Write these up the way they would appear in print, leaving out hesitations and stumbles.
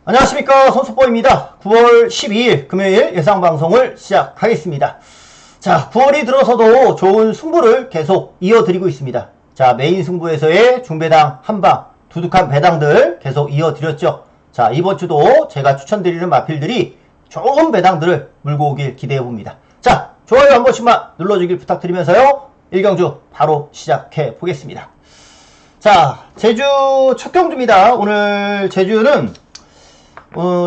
안녕하십니까, 손수보입니다. 9월 12일 금요일 예상방송을 시작하겠습니다. 자, 9월이 들어서도 좋은 승부를 계속 이어드리고 있습니다. 자, 메인 승부에서의 중배당 한방, 두둑한 배당들 계속 이어드렸죠. 자, 이번 주도 제가 추천드리는 마필들이 좋은 배당들을 물고 오길 기대해봅니다. 자, 좋아요 한 번씩만 눌러주길 부탁드리면서요, 1경주 바로 시작해 보겠습니다. 자, 제주 첫 경주입니다. 오늘 제주는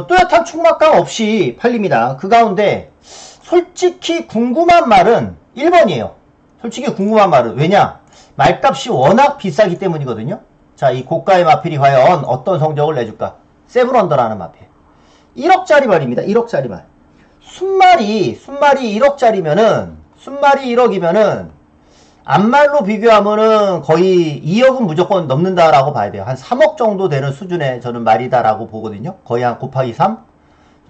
뚜렷한 축막감 없이 팔립니다. 그 가운데 솔직히 궁금한 말은 1번이에요. 솔직히 궁금한 말은 왜냐? 말값이 워낙 비싸기 때문이거든요. 자, 이 고가의 마필이 과연 어떤 성적을 내줄까? 세븐언더라는 마필. 1억짜리 말입니다. 1억짜리 말. 순말이 1억짜리면은, 순말이 1억이면은 암말로 비교하면은 거의 2억은 무조건 넘는다라고 봐야 돼요. 한 3억 정도 되는 수준의 저는 말이다라고 보거든요. 거의 한 곱하기 3?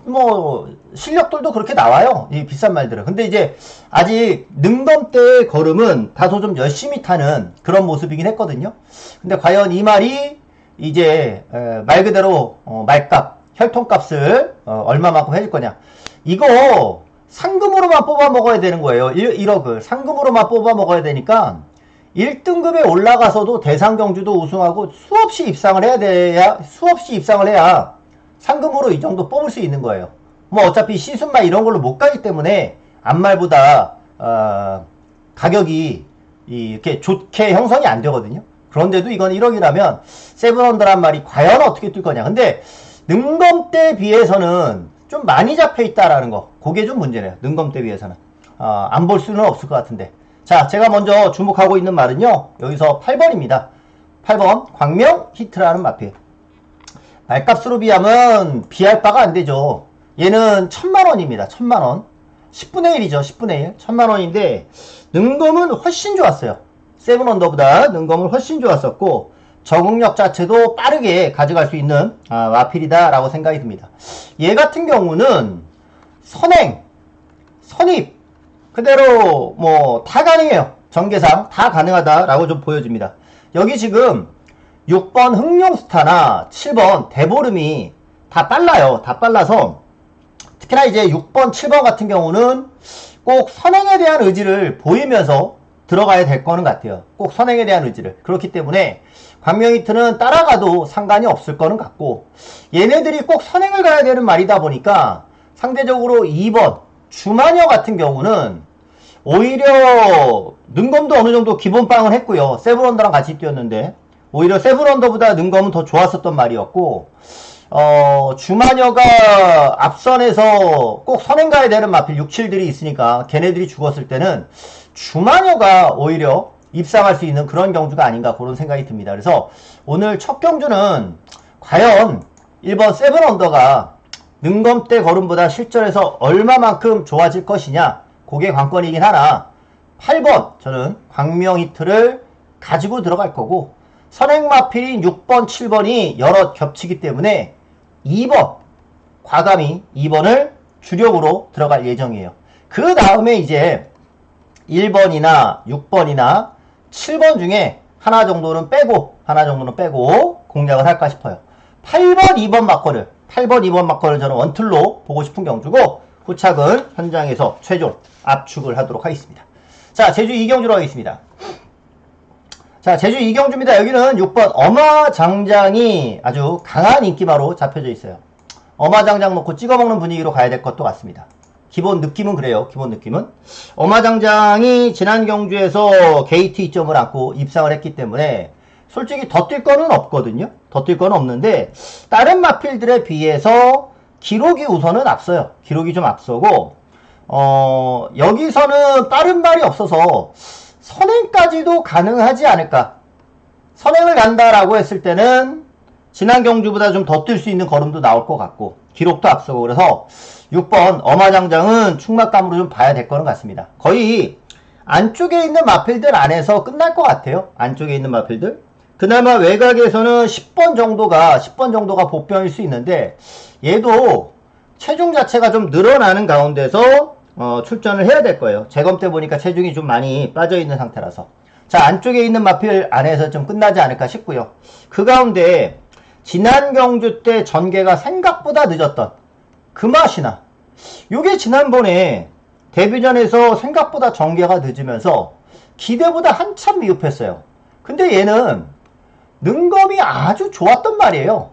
뭐 실력들도 그렇게 나와요, 이 비싼 말들은. 근데 이제 아직 능검대의 걸음은 다소 좀 열심히 타는 그런 모습이긴 했거든요. 근데 과연 이 말이 이제 말 그대로 말값, 혈통값을 얼마만큼 해줄 거냐, 이거 상금으로만 뽑아 먹어야 되는 거예요. 1억을 상금으로만 뽑아 먹어야 되니까 1등급에 올라가서도 대상경주도 우승하고 수없이 입상을 해야 상금으로 이 정도 뽑을 수 있는 거예요. 뭐 어차피 시순말 이런 걸로 못 가기 때문에 암말보다 가격이 이렇게 좋게 형성이 안 되거든요. 그런데도 이건 1억이라면 세븐언더란 말이 과연 어떻게 뜰 거냐. 근데 능검대에 비해서는 좀 많이 잡혀 있다라는 거, 그게 좀 문제네요. 능검대 비해서는 안 볼 수는 없을 것 같은데. 자, 제가 먼저 주목하고 있는 말은요, 여기서 8번입니다 8번 광명 히트라는 마필. 말값으로 비하면 비할 바가 안 되죠. 얘는 1000만원입니다 1000만원. 10분의 1이죠 10분의 1. 1000만원인데 능검은 훨씬 좋았어요. 세븐언더보다 능검은 훨씬 좋았었고 적응력 자체도 빠르게 가져갈 수 있는 마필이다 라고 생각이 듭니다. 얘 같은 경우는 선행, 선입 그대로 뭐 다 가능해요. 전개상 다 가능하다 라고 좀 보여집니다. 여기 지금 6번 흥룡스타나 7번 대보름이 다 빨라요. 다 빨라서 특히나 이제 6번 7번 같은 경우는 꼭 선행에 대한 의지를 보이면서 들어가야 될 거는 같아요. 꼭 선행에 대한 의지를. 그렇기 때문에 광명히트는 따라가도 상관이 없을 거는 같고, 얘네들이 꼭 선행을 가야 되는 말이다 보니까 상대적으로 2번 주마녀 같은 경우는 오히려 능검도 어느 정도 기본빵을 했고요. 세븐언더랑 같이 뛰었는데 오히려 세븐언더보다 능검은 더 좋았었던 말이었고, 주마녀가 앞선에서 꼭 선행 가야 되는 마필 6, 7들이 있으니까 걔네들이 죽었을 때는 주마녀가 오히려 입상할 수 있는 그런 경주가 아닌가, 그런 생각이 듭니다. 그래서 오늘 첫 경주는 과연 1번 세븐언더가 능검대 걸음보다 실전에서 얼마만큼 좋아질 것이냐, 그게 관건이긴 하나 8번 저는 광명히트를 가지고 들어갈 거고, 선행마필인 6번 7번이 여러 겹치기 때문에 2번 과감히 2번을 주력으로 들어갈 예정이에요. 그 다음에 이제 1번이나 6번이나 7번 중에 하나 정도는 빼고 공략을 할까 싶어요. 8번 2번 막걸을 저는 원툴로 보고 싶은 경주고, 후착은 현장에서 최종 압축을 하도록 하겠습니다. 자, 제주 2경주로 하겠습니다. 자, 제주 2경주입니다. 여기는 6번 어마장장이 아주 강한 인기마로 잡혀져 있어요. 어마장장 놓고 찍어먹는 분위기로 가야 될 것도 같습니다. 기본 느낌은 그래요. 기본 느낌은 어마장장이 지난 경주에서 게이트 2점을 안고 입상을 했기 때문에 솔직히 더 뛸 거는 없거든요. 더 뛸 거는 없는데 다른 마필들에 비해서 기록이 우선은 앞서요. 기록이 좀 앞서고, 여기서는 빠른 말이 없어서 선행까지도 가능하지 않을까. 선행을 간다라고 했을 때는 지난 경주보다 좀 더 뛸 수 있는 걸음도 나올 것 같고, 기록도 앞서고, 그래서 6번 어마장장은 축막감으로 좀 봐야 될 거는 같습니다. 거의 안쪽에 있는 마필들 안에서 끝날 것 같아요. 안쪽에 있는 마필들. 그나마 외곽에서는 10번 정도가 복병일 수 있는데, 얘도 체중 자체가 좀 늘어나는 가운데서 출전을 해야 될 거예요. 재검 때 보니까 체중이 좀 많이 빠져있는 상태라서. 자, 안쪽에 있는 마필 안에서 좀 끝나지 않을까 싶고요. 그 가운데 지난 경주 때 전개가 생각보다 늦었던 그 맛이나 요게 지난번에 데뷔전에서 생각보다 전개가 늦으면서 기대보다 한참 미흡했어요. 근데 얘는 능검이 아주 좋았단 말이에요.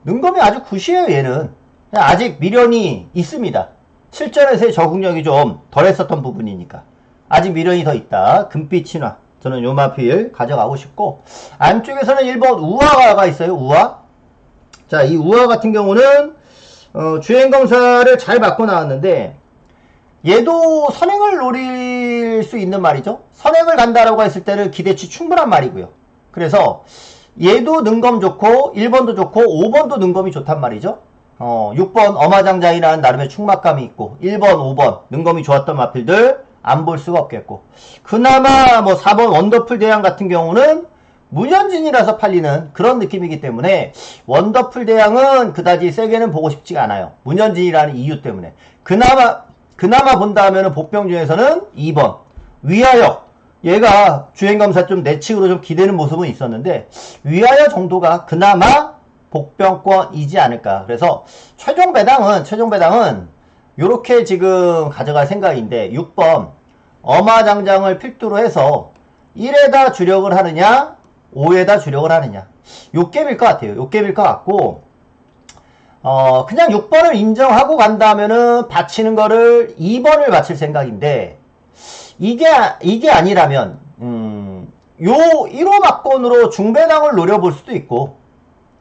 능검이 아주 굿이에요. 얘는 아직 미련이 있습니다. 7전에서의 적응력이 좀 덜했었던 부분이니까 아직 미련이 더 있다. 금빛 신화 저는 요 마필 가져가고 싶고, 안쪽에서는 1번 우화가 있어요. 우화. 자, 이 우화 같은 경우는 주행검사를 잘 받고 나왔는데 얘도 선행을 노릴 수 있는 말이죠. 선행을 간다라고 했을 때는 기대치 충분한 말이고요. 그래서 얘도 능검 좋고 1번도 좋고 5번도 능검이 좋단 말이죠. 6번 어마장장이라는 나름의 충막감이 있고 1번 5번 능검이 좋았던 마필들 안 볼 수가 없겠고, 그나마 뭐 4번 원더풀 대왕 같은 경우는 문현진이라서 팔리는 그런 느낌이기 때문에 원더풀 대왕은 그다지 세게는 보고 싶지가 않아요. 문현진이라는 이유 때문에. 그나마 본다 하면은 복병 중에서는 2번 위하여, 얘가 주행검사 좀 내측으로 좀 기대는 모습은 있었는데 위하여 정도가 그나마 복병권이지 않을까. 그래서 최종 배당은 요렇게 지금 가져갈 생각인데 6번 어마장장을 필두로 해서 1에다 주력을 하느냐 5에다 주력을 하느냐, 요 게임일 것 같아요. 요 게임일 것 같고, 그냥 6번을 인정하고 간다면은 받치는 거를 2번을 받칠 생각인데, 이게 아니라면 요 1호 막권으로 중배당을 노려볼 수도 있고,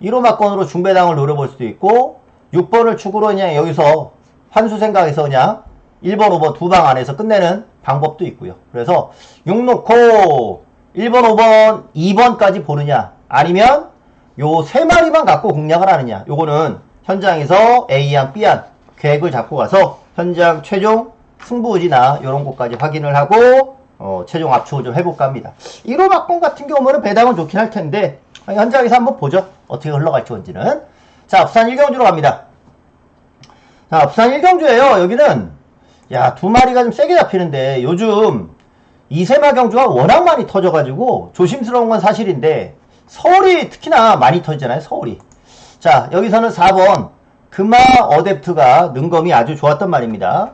1호 막권으로 중배당을 노려볼 수도 있고, 6번을 축으로 그냥 여기서 환수 생각해서 그냥 1번, 5번 두 방 안에서 끝내는 방법도 있고요. 그래서 6 놓고 1번, 5번, 2번까지 보느냐, 아니면 요 세 마리만 갖고 공략을 하느냐, 요거는 현장에서 A안, B안 계획을 잡고 가서 현장 최종 승부의지나 요런 것까지 확인을 하고 최종 압축을 좀 해볼까 합니다. 1호 막권 같은 경우는 배당은 좋긴 할 텐데 현장에서 한번 보죠. 어떻게 흘러갈지 건지는. 자, 부산 1경주로 갑니다. 자, 부산 1경주에요. 여기는 야, 두 마리가 좀 세게 잡히는데 요즘 이세마 경주가 워낙 많이 터져가지고 조심스러운 건 사실인데 서울이 특히나 많이 터지잖아요. 서울이. 자, 여기서는 4번 금화 어댑트가 능검이 아주 좋았단 말입니다.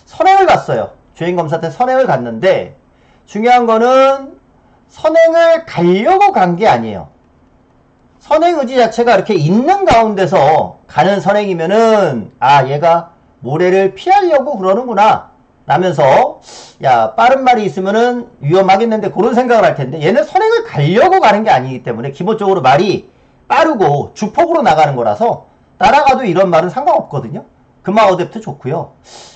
선행을 갔어요. 주행검사 때 선행을 갔는데 중요한 거는 선행을 가려고 간 게 아니에요. 선행 의지 자체가 이렇게 있는 가운데서 가는 선행이면은 아, 얘가 모래를 피하려고 그러는구나 라면서 야, 빠른 말이 있으면은 위험하겠는데 그런 생각을 할 텐데, 얘는 선행을 가려고 가는 게 아니기 때문에 기본적으로 말이 빠르고 주폭으로 나가는 거라서 따라가도 이런 말은 상관없거든요. 금화 어댑트 좋고요.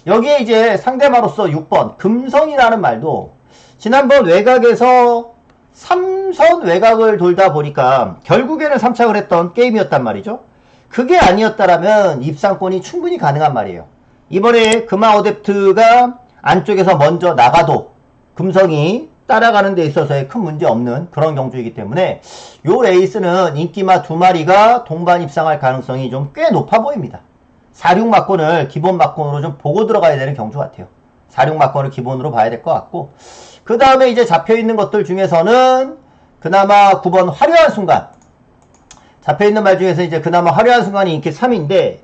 여기에 이제 상대마로서 6번 금성이라는 말도 지난번 외곽에서 3선 외곽을 돌다 보니까 결국에는 3착을 했던 게임이었단 말이죠. 그게 아니었다라면 입상권이 충분히 가능한 말이에요. 이번에 금화 어댑트가 안쪽에서 먼저 나가도 금성이 따라가는 데 있어서의 큰 문제 없는 그런 경주이기 때문에 요 레이스는 인기마 두 마리가 동반 입상할 가능성이 좀 꽤 높아 보입니다. 4-6 막권을 기본 막권으로 좀 보고 들어가야 되는 경주 같아요. 4-6 막권을 기본으로 봐야 될 것 같고, 그 다음에 이제 잡혀있는 것들 중에서는 그나마 9번 화려한 순간, 잡혀있는 말 중에서 이제 그나마 화려한 순간이 인기 3인데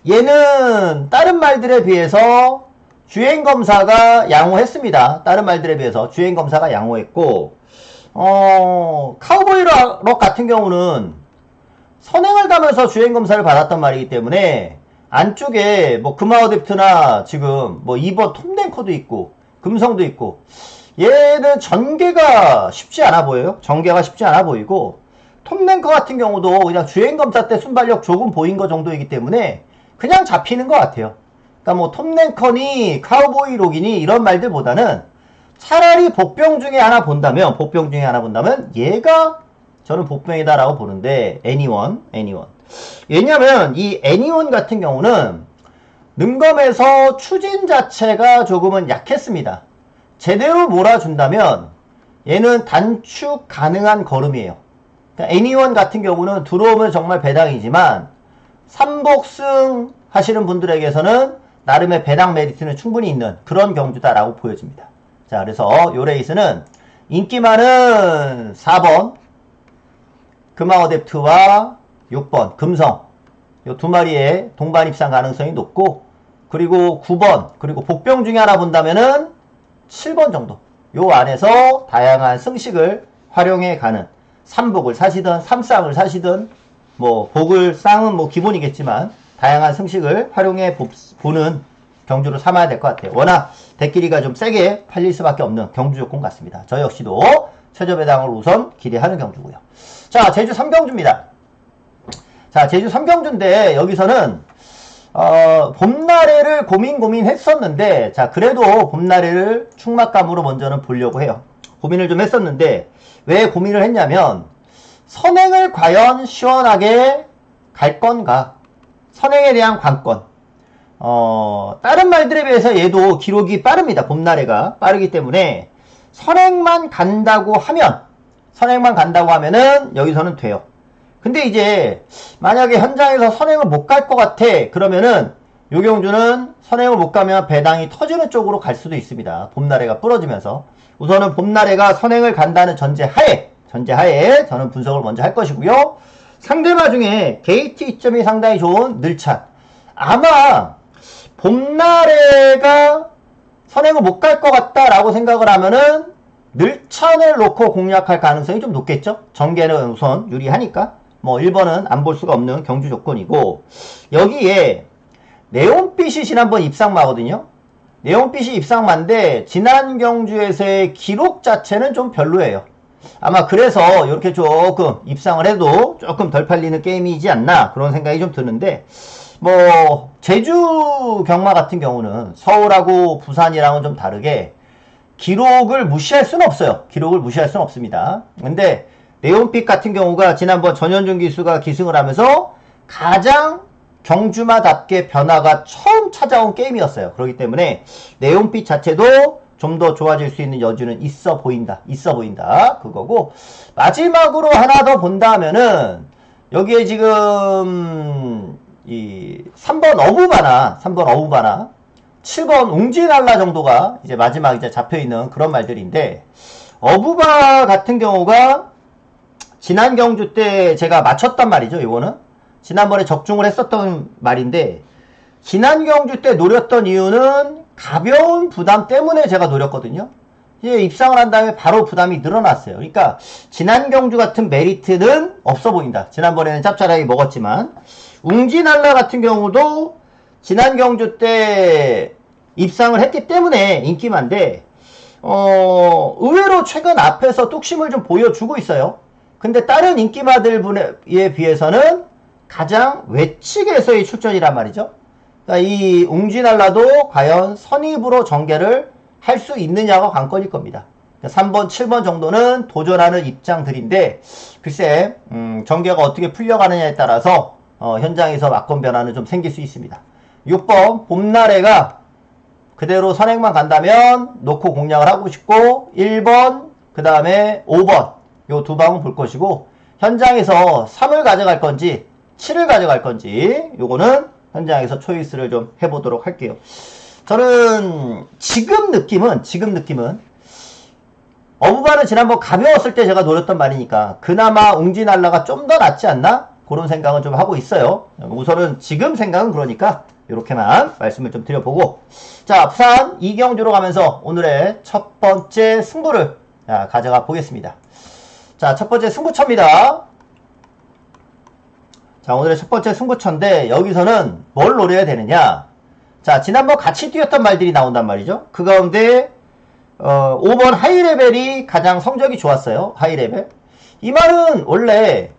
얘는 다른 말들에 비해서 주행검사가 양호했습니다. 다른 말들에 비해서 주행검사가 양호했고, 카우보이 럭 같은 경우는 선행을 가면서 주행검사를 받았단 말이기 때문에 안쪽에 뭐 금화 어댑트나 지금 뭐 2번 톰랭커도 있고 금성도 있고, 얘는 전개가 쉽지 않아 보여요. 전개가 쉽지 않아 보이고, 톰랭커 같은 경우도 그냥 주행검사 때 순발력 조금 보인 거 정도이기 때문에 그냥 잡히는 것 같아요. 그러니까 뭐 톰랭커니 카우보이 록이니 이런 말들보다는 차라리 복병 중에 하나 본다면 얘가 저는 복병이다라고 보는데, 애니원. 왜냐면 이 애니원 같은 경우는 능검에서 추진 자체가 조금은 약했습니다. 제대로 몰아준다면 얘는 단축 가능한 걸음이에요. 그러니까 애니원 같은 경우는 들어오면 정말 배당이지만 3복승 하시는 분들에게서는 나름의 배당 메리트는 충분히 있는 그런 경주다라고 보여집니다. 자, 그래서 요 레이스는 인기 많은 4번 금화 어댑트와 6번 금성 요 두 마리의 동반 입상 가능성이 높고, 그리고 9번, 그리고 복병 중에 하나 본다면은 7번 정도. 요 안에서 다양한 승식을 활용해 가는, 3복을 사시든 3쌍을 사시든 뭐 복을 쌍은 뭐 기본이겠지만 다양한 승식을 활용해 보는 경주로 삼아야 될 것 같아요. 워낙 대끼리가 좀 세게 팔릴 수밖에 없는 경주 조건 같습니다. 저 역시도 최저배당을 우선 기대하는 경주고요. 자, 제주 3경주입니다. 자, 제주 3경주인데 여기서는 봄나래를 고민했었는데, 자, 그래도 봄나래를 충막감으로 먼저는 보려고 해요. 고민을 좀 했었는데, 왜 고민을 했냐면, 선행을 과연 시원하게 갈 건가? 선행에 대한 관건. 다른 말들에 비해서 얘도 기록이 빠릅니다. 봄나래가 빠르기 때문에, 선행만 간다고 하면은 여기서는 돼요. 근데 이제 만약에 현장에서 선행을 못 갈 것 같아, 그러면은 요 경주는 선행을 못 가면 배당이 터지는 쪽으로 갈 수도 있습니다. 봄나래가 부러지면서. 우선은 봄나래가 선행을 간다는 전제하에 저는 분석을 먼저 할 것이고요. 상대마 중에 게이트 이점이 상당히 좋은 늘찬. 아마 봄나래가 선행을 못 갈 것 같다라고 생각을 하면은 늘찬을 놓고 공략할 가능성이 좀 높겠죠? 전개는 우선 유리하니까. 뭐 1번은 안 볼 수가 없는 경주 조건이고, 여기에 네온빛이 지난번 입상마거든요. 네온빛이 입상마인데 지난 경주에서의 기록 자체는 좀 별로예요. 아마 그래서 이렇게 조금 입상을 해도 조금 덜 팔리는 게임이지 않나, 그런 생각이 좀 드는데, 뭐 제주 경마 같은 경우는 서울하고 부산이랑은 좀 다르게 기록을 무시할 수는 없어요. 기록을 무시할 수는 없습니다. 근데 네온빛 같은 경우가 지난번 전현준 기수가 기승을 하면서 가장 경주마답게 변화가 처음 찾아온 게임이었어요. 그렇기 때문에 네온빛 자체도 좀 더 좋아질 수 있는 여지는 있어 보인다. 그거고, 마지막으로 하나 더 본다 하면은 여기에 지금 이 3번 어부바나 7번 웅진알라 정도가 이제 마지막 이제 잡혀있는 그런 말들인데, 어부바 같은 경우가 지난 경주 때 제가 맞췄단 말이죠. 이거는 지난번에 적중을 했었던 말인데, 지난 경주 때 노렸던 이유는 가벼운 부담 때문에 제가 노렸거든요. 이제 입상을 한 다음에 바로 부담이 늘어났어요. 그러니까 지난 경주 같은 메리트는 없어 보인다. 지난번에는 짭짤하게 먹었지만, 웅진알라 같은 경우도 지난 경주 때 입상을 했기 때문에 인기만데, 의외로 최근 앞에서 뚝심을 좀 보여주고 있어요. 근데 다른 인기마들에 비해서는 가장 외측에서의 출전이란 말이죠. 그러니까 이 웅진알라도 과연 선입으로 전개를 할 수 있느냐가 관건일 겁니다. 3번, 7번 정도는 도전하는 입장들인데, 글쎄 전개가 어떻게 풀려가느냐에 따라서 현장에서 막건 변화는 좀 생길 수 있습니다. 6번 봄나래가 그대로 선행만 간다면 놓고 공략을 하고 싶고, 1번 그 다음에 5번 요 두 방은 볼 것이고, 현장에서 3을 가져갈 건지 7을 가져갈 건지 요거는 현장에서 초이스를 좀 해보도록 할게요. 저는 지금 느낌은 어부바는 지난번 가벼웠을 때 제가 노렸던 말이니까 그나마 웅진알라가 좀 더 낫지 않나, 그런 생각은 좀 하고 있어요. 우선은 지금 생각은 그러니까 이렇게만 말씀을 좀 드려보고, 자, 부산 이경주로 가면서 오늘의 첫 번째 승부를 가져가 보겠습니다. 자, 첫 번째 승부처입니다. 자, 오늘의 첫 번째 승부처인데 여기서는 뭘 노려야 되느냐. 자, 지난번 같이 뛰었던 말들이 나온단 말이죠. 그 가운데 5번 하이레벨이 가장 성적이 좋았어요. 하이레벨. 이 말은 원래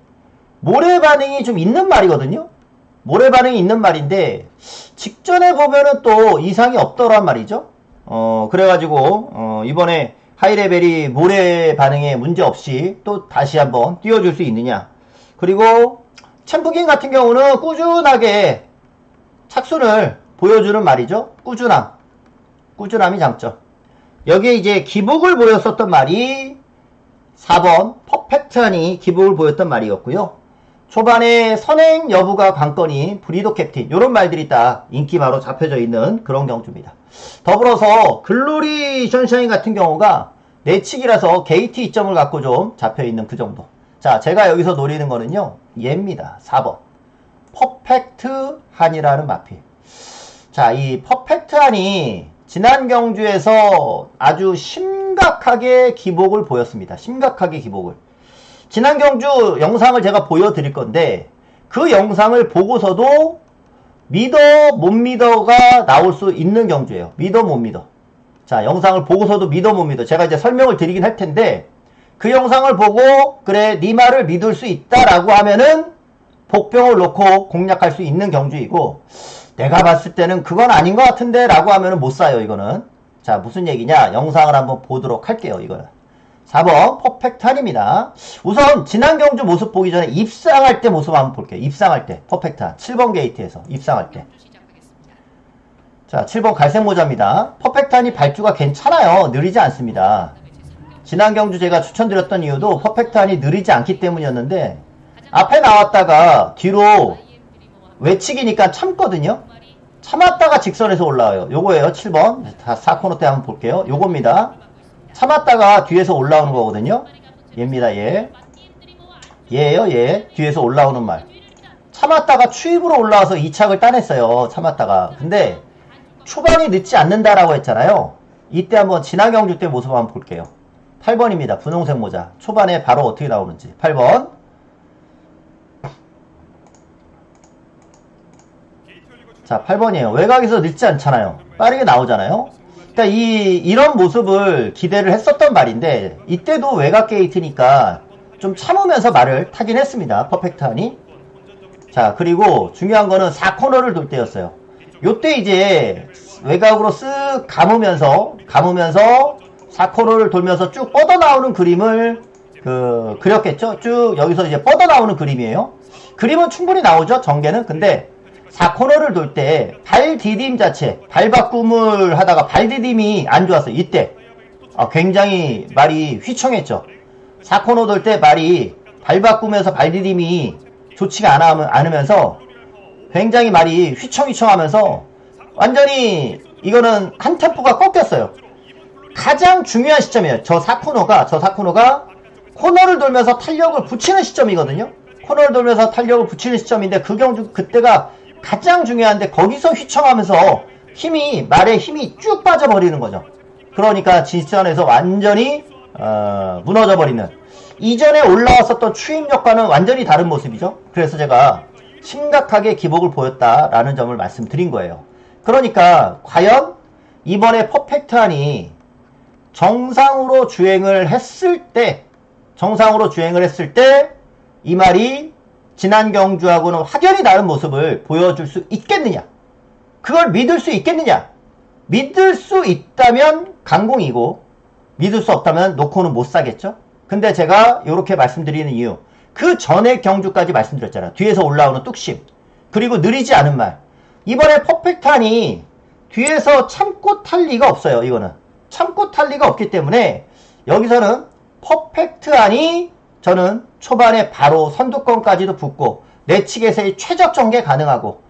모래 반응이 좀 있는 말이거든요. 모래 반응이 있는 말인데 직전에 보면은 또 이상이 없더란 말이죠. 그래가지고 이번에 하이레벨이 모래 반응에 문제 없이 또 다시 한번 띄워줄 수 있느냐. 그리고 챔프긴 같은 경우는 꾸준하게 착순을 보여주는 말이죠. 꾸준함이 장점. 여기에 이제 기복을 보였었던 말이 4번 퍼펙트하니 기복을 보였던 말이었고요. 초반에 선행 여부가 관건인 브리도 캡틴, 이런 말들이 딱 인기 바로 잡혀져 있는 그런 경주입니다. 더불어서 글로리 션샤인 같은 경우가 내치기라서 게이트 이점을 갖고 좀 잡혀있는 그 정도. 자, 제가 여기서 노리는 거는요, 얘입니다. 4번. 퍼펙트 한이라는 마필. 자, 이 퍼펙트 한이 지난 경주에서 아주 심각하게 기복을 보였습니다. 심각하게 기복을. 지난 경주 영상을 제가 보여드릴 건데, 그 영상을 보고서도 믿어, 못 믿어가 나올 수 있는 경주예요. 믿어, 못 믿어. 자, 영상을 보고서도 믿어, 못 믿어. 제가 이제 설명을 드리긴 할 텐데, 그 영상을 보고, 그래, 네 말을 믿을 수 있다라고 하면은, 복병을 놓고 공략할 수 있는 경주이고, 내가 봤을 때는 그건 아닌 것 같은데, 라고 하면은 못 사요, 이거는. 자, 무슨 얘기냐? 영상을 한번 보도록 할게요, 이거는. 4번, 퍼펙트 한입니다. 우선, 지난 경주 모습 보기 전에 입상할 때 모습 한번 볼게요. 입상할 때. 퍼펙트 한. 7번 게이트에서 입상할 때. 자, 7번 갈색 모자입니다. 퍼펙트 한이 발주가 괜찮아요. 느리지 않습니다. 지난 경주 제가 추천드렸던 이유도 퍼펙트 한이 느리지 않기 때문이었는데, 앞에 나왔다가 뒤로 외치기니까 참거든요. 참았다가 직선에서 올라와요. 요거예요. 7번. 다 4코너 때 한번 볼게요. 요겁니다. 참았다가 뒤에서 올라오는 거거든요. 얘입니다. 얘. 얘예요. 얘. 뒤에서 올라오는 말. 참았다가 추입으로 올라와서 2착을 따냈어요. 참았다가. 근데 초반이 늦지 않는다라고 했잖아요. 이때 한번 지난 경주 때 모습 한번 볼게요. 8번입니다. 분홍색 모자. 초반에 바로 어떻게 나오는지. 8번. 자, 8번이에요. 외곽에서 늦지 않잖아요. 빠르게 나오잖아요. 그러니까 이런 모습을 기대를 했었던 말인데, 이때도 외곽 게이트니까 좀 참으면서 말을 타긴 했습니다. 퍼펙트 하니. 자, 그리고 중요한 거는 4코너를 돌 때였어요. 요때 이제 외곽으로 쓱 감으면서 4코너를 돌면서 쭉 뻗어나오는 그림을 그렸겠죠? 쭉 여기서 이제 뻗어나오는 그림이에요. 그림은 충분히 나오죠? 전개는. 근데 4코너를 돌 때 발 디딤 자체, 발 바꿈을 하다가 발 디딤이 안 좋았어요. 이때 굉장히 말이 휘청했죠. 4코너 돌 때 말이 발 바꾸면서 발 디딤이 좋지가 않으면서 굉장히 말이 휘청휘청하면서 완전히 이거는 한 템포가 꺾였어요. 가장 중요한 시점이에요. 저 4코너가 코너를 돌면서 탄력을 붙이는 시점이거든요. 코너를 돌면서 탄력을 붙이는 시점인데 그 경주 그때가 가장 중요한데 거기서 휘청하면서 말에 힘이 쭉 빠져버리는 거죠. 그러니까 직선에서 완전히 무너져버리는, 이전에 올라왔었던 추임력과는 완전히 다른 모습이죠. 그래서 제가 심각하게 기복을 보였다라는 점을 말씀드린 거예요. 그러니까 과연 이번에 퍼펙트 한이 정상으로 주행을 했을 때 이 말이 지난 경주하고는 확연히 다른 모습을 보여줄 수 있겠느냐? 그걸 믿을 수 있겠느냐? 믿을 수 있다면 강공이고, 믿을 수 없다면 놓고는 못 사겠죠? 근데 제가 이렇게 말씀드리는 이유, 그 전에 경주까지 말씀드렸잖아요. 뒤에서 올라오는 뚝심, 그리고 느리지 않은 말. 이번에 퍼펙트 한이 뒤에서 참고 탈 리가 없어요. 이거는 참고 탈 리가 없기 때문에 여기서는 퍼펙트 한이 저는 초반에 바로 선두권까지도 붙고 내측에서의 최적 전개 가능하고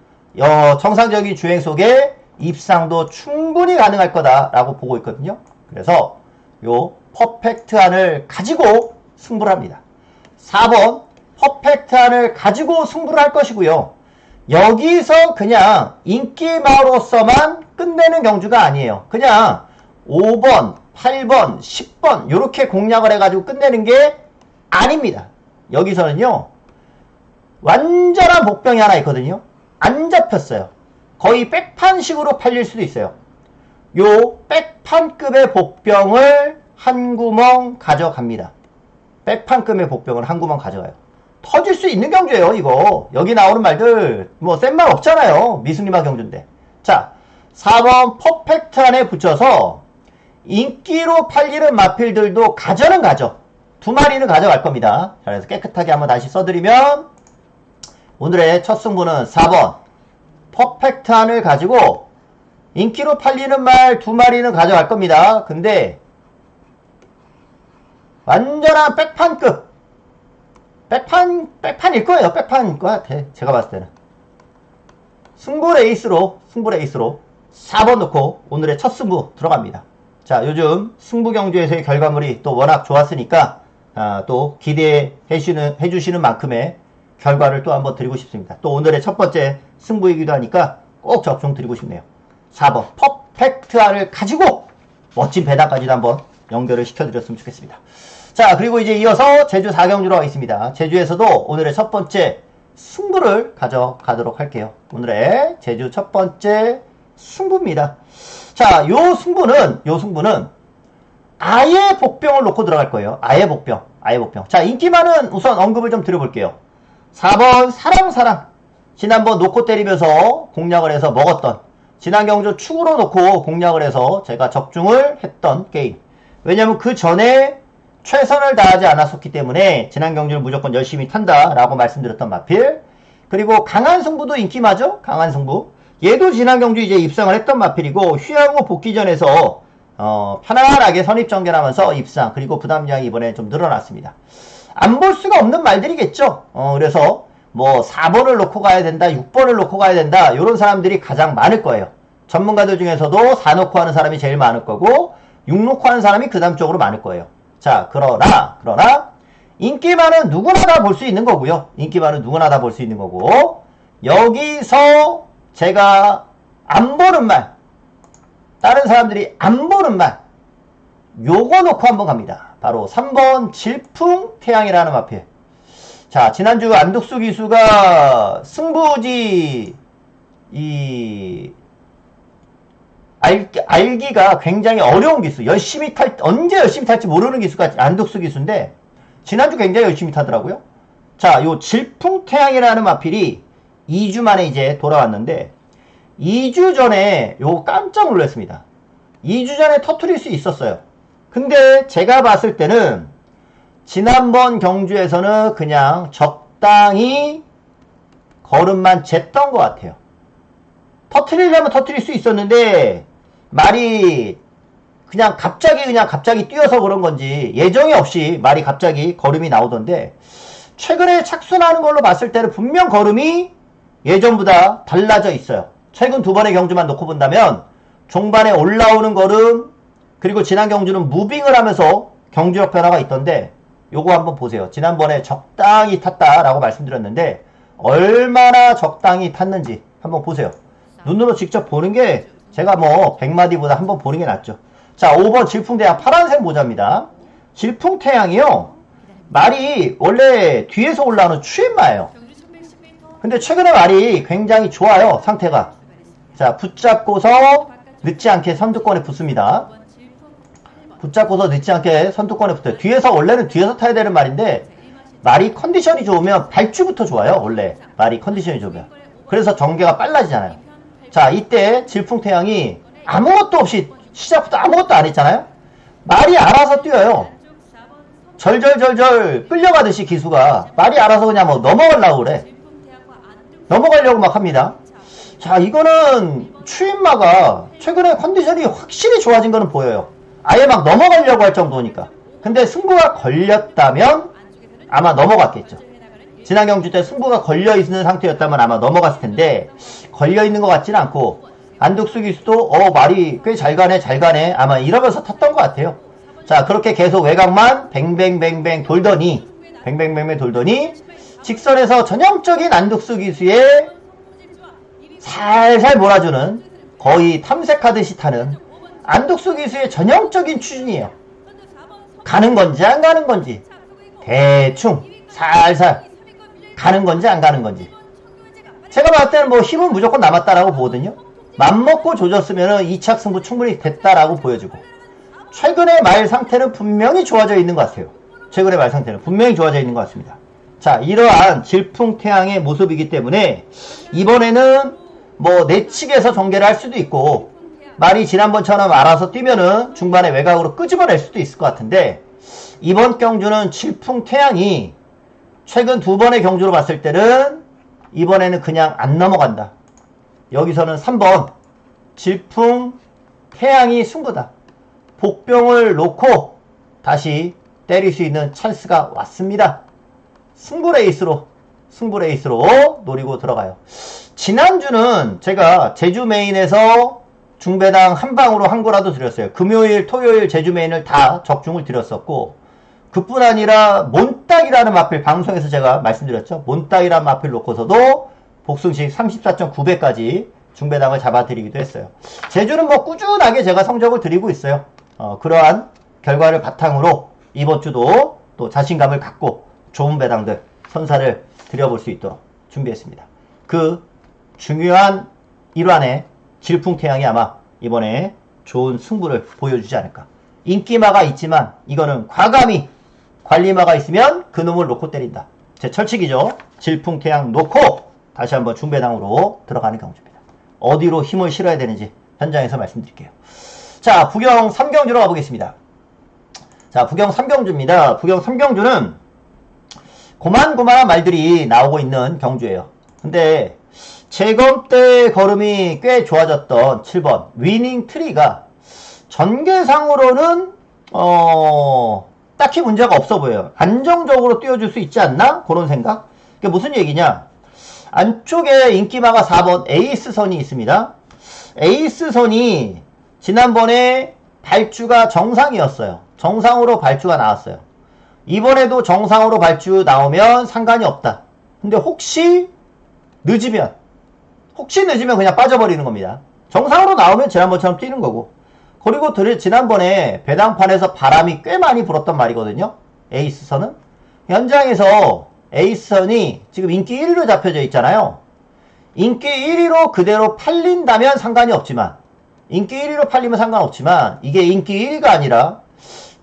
정상적인 주행 속에 입상도 충분히 가능할 거다라고 보고 있거든요. 그래서 요 퍼펙트 한을 가지고 승부를 합니다. 4번 퍼펙트 한을 가지고 승부를 할 것이고요. 여기서 그냥 인기마로서만 끝내는 경주가 아니에요. 그냥 5번, 8번, 10번 이렇게 공략을 해가지고 끝내는 게 아닙니다. 여기서는요, 완전한 복병이 하나 있거든요. 안 잡혔어요. 거의 백판식으로 팔릴 수도 있어요. 요 백판급의 복병을 한 구멍 가져갑니다. 백판급의 복병을 한 구멍 가져가요. 터질 수 있는 경주예요, 이거. 여기 나오는 말들, 센 말 없잖아요. 미승리마 경주인데. 자, 4번 퍼펙트 안에 붙여서 인기로 팔리는 마필들도 가져는 가져. 2마리는 가져갈 겁니다. 자, 그래서 깨끗하게 한번 다시 써드리면, 오늘의 첫 승부는 4번 퍼펙트 한을 가지고 인기로 팔리는 말 2마리는 가져갈 겁니다. 근데 완전한 백판급, 백판일 거예요. 백판일 것 같아. 제가 봤을 때는. 승부 레이스로 4번 놓고 오늘의 첫 승부 들어갑니다. 자, 요즘 승부 경주에서의 결과물이 또 워낙 좋았으니까 또 기대해 주시는 만큼의 결과를 또 한번 드리고 싶습니다. 또 오늘의 첫 번째 승부이기도 하니까 꼭 적중 드리고 싶네요. 4번 퍼펙트알을 가지고 멋진 배당까지도 한번 연결을 시켜드렸으면 좋겠습니다. 자, 그리고 이제 이어서 제주 4경주로 가겠습니다. 제주에서도 오늘의 첫 번째 승부를 가져가도록 할게요. 오늘의 제주 첫 번째 승부입니다. 자, 요 승부는 아예 복병을 놓고 들어갈 거예요. 아예 복병. 자, 인기 많은 우선 언급을 좀 드려볼게요. 4번 사랑사랑. 지난번 놓고 때리면서 공략을 해서 먹었던, 지난 경주 축으로 놓고 공략을 해서 제가 적중을 했던 게임. 왜냐면 그 전에 최선을 다하지 않았었기 때문에 지난 경주를 무조건 열심히 탄다라고 말씀드렸던 마필. 그리고 강한 승부도 인기마죠? 강한 승부. 얘도 지난 경주 이제 입상을 했던 마필이고, 휴양호 복귀전에서 편안하게 선입전결하면서 입상, 그리고 부담량이 이번에 좀 늘어났습니다. 안 볼 수가 없는 말들이겠죠. 그래서 뭐 4번을 놓고 가야 된다, 6번을 놓고 가야 된다, 이런 사람들이 가장 많을 거예요. 전문가들 중에서도 4 놓고 하는 사람이 제일 많을 거고, 6 놓고 하는 사람이 그 다음 쪽으로 많을 거예요. 자, 그러나 인기 많은 누구나 다 볼 수 있는 거고요. 인기 많은 누구나 다 볼 수 있는 거고, 여기서 제가 안 보는 말, 다른 사람들이 안 보는 말, 요거 놓고 한번 갑니다. 바로 3번 질풍태양이라는 마필. 자, 지난주 안덕수 기수가 승부지 알기가 굉장히 어려운 기수, 언제 열심히 탈지 모르는 기수가 안덕수 기수인데 지난주 굉장히 열심히 타더라고요. 자, 요 질풍태양이라는 마필이 2주 만에 이제 돌아왔는데, 2주 전에 요거 깜짝 놀랐습니다. 2주 전에 터트릴 수 있었어요. 근데 제가 봤을 때는 지난번 경주에서는 그냥 적당히 걸음만 쟀던 것 같아요. 터트리려면 터트릴 수 있었는데 말이 그냥 갑자기 뛰어서 그런 건지 예정이 없이 말이 갑자기 걸음이 나오던데, 최근에 착순하는 걸로 봤을 때는 분명 걸음이 예전보다 달라져 있어요. 최근 2번의 경주만 놓고 본다면 종반에 올라오는 걸음, 그리고 지난 경주는 무빙을 하면서 경주력 변화가 있던데, 요거 한번 보세요. 지난번에 적당히 탔다라고 말씀드렸는데 얼마나 적당히 탔는지 한번 보세요. 눈으로 직접 보는 게 제가 뭐 100마디보다 한번 보는 게 낫죠. 자, 5번 질풍태양 파란색 모자입니다. 질풍태양이요, 말이 원래 뒤에서 올라오는 추임마예요. 근데 최근에 말이 굉장히 좋아요, 상태가. 자, 붙잡고서 늦지 않게 선두권에 붙습니다. 붙잡고서 늦지 않게 선두권에 붙어요. 원래는 뒤에서 타야 되는 말인데, 말이 컨디션이 좋으면 발주부터 좋아요. 원래 말이 컨디션이 좋으면. 그래서 전개가 빨라지잖아요. 자, 이때 질풍태양이 아무것도 없이 시작부터 아무것도 안 했잖아요. 말이 알아서 뛰어요. 절절절절 끌려가듯이 기수가 말이 알아서 그냥 뭐 넘어가려고 그래. 넘어가려고 막 합니다. 자, 이거는 추임마가 최근에 컨디션이 확실히 좋아진 거는 보여요. 아예 막 넘어가려고 할 정도니까. 근데 승부가 걸렸다면 아마 넘어갔겠죠. 지난 경주 때 승부가 걸려있는 상태였다면 아마 넘어갔을 텐데, 걸려있는 것 같지는 않고, 안덕수 기수도 말이 꽤 잘 가네 아마 이러면서 탔던 것 같아요. 자, 그렇게 계속 외곽만 뱅뱅뱅뱅 돌더니 직선에서 전형적인 안덕수 기수의 살살 몰아주는, 거의 탐색하듯이 타는 안덕수 기수의 전형적인 추진이에요. 가는 건지 안 가는 건지, 대충 살살 가는 건지 안 가는 건지. 제가 봤을 때는 뭐 힘은 무조건 남았다라고 보거든요. 맘먹고 조졌으면 2착 승부 충분히 됐다라고 보여지고, 최근의 말 상태는 분명히 좋아져 있는 것 같아요. 최근의 말 상태는 분명히 좋아져 있는 것 같습니다. 자, 이러한 질풍태양의 모습이기 때문에 이번에는 뭐 내측에서 전개를 할 수도 있고, 말이 지난번처럼 알아서 뛰면은 중반에 외곽으로 끄집어낼 수도 있을 것 같은데, 이번 경주는 질풍태양이 최근 2번의 경주로 봤을 때는 이번에는 그냥 안 넘어간다. 여기서는 3번 질풍태양이 승부다. 복병을 놓고 다시 때릴 수 있는 찬스가 왔습니다. 승부레이스로 노리고 들어가요. 지난주는 제가 제주 메인에서 중배당 한 방으로 한 거라도 드렸어요. 금요일, 토요일 제주 메인을 다 적중을 드렸었고, 그뿐 아니라 몬딱이라는 마필 방송에서 제가 말씀드렸죠. 몬딱이라는 마필 놓고서도 복승식 34.9배까지 중배당을 잡아드리기도 했어요. 제주는 뭐 꾸준하게 제가 성적을 드리고 있어요. 그러한 결과를 바탕으로 이번 주도 또 자신감을 갖고 좋은 배당들 선사를 드려볼 수 있도록 준비했습니다. 그 중요한 일환의 질풍태양이 아마 이번에 좋은 승부를 보여주지 않을까. 인기마가 있지만 이거는 과감히 관리마가 있으면 그놈을 놓고 때린다. 제 철칙이죠. 질풍태양 놓고 다시 한번 중배당으로 들어가는 경주입니다. 어디로 힘을 실어야 되는지 현장에서 말씀드릴게요. 자, 부경 3경주로 가보겠습니다. 자, 부경 3경주입니다. 부경 3경주는 고만고만한 말들이 나오고 있는 경주예요. 근데 재검 때 걸음이 꽤 좋아졌던 7번 위닝 트리가 전개상으로는 딱히 문제가 없어 보여요. 안정적으로 뛰어줄 수 있지 않나? 그런 생각? 그게 무슨 얘기냐? 안쪽에 인기마가 4번 에이스선이 있습니다. 에이스선이 지난번에 발주가 정상이었어요. 정상으로 발주가 나왔어요. 이번에도 정상으로 발주 나오면 상관이 없다. 근데 혹시 늦으면 그냥 빠져버리는 겁니다. 정상으로 나오면 지난번처럼 뛰는 거고. 그리고 지난번에 배당판에서 바람이 꽤 많이 불었단 말이거든요. 에이스선은. 현장에서 에이스선이 지금 인기 1위로 잡혀져 있잖아요. 인기 1위로 그대로 팔린다면 상관이 없지만, 인기 1위로 팔리면 상관없지만, 이게 인기 1위가 아니라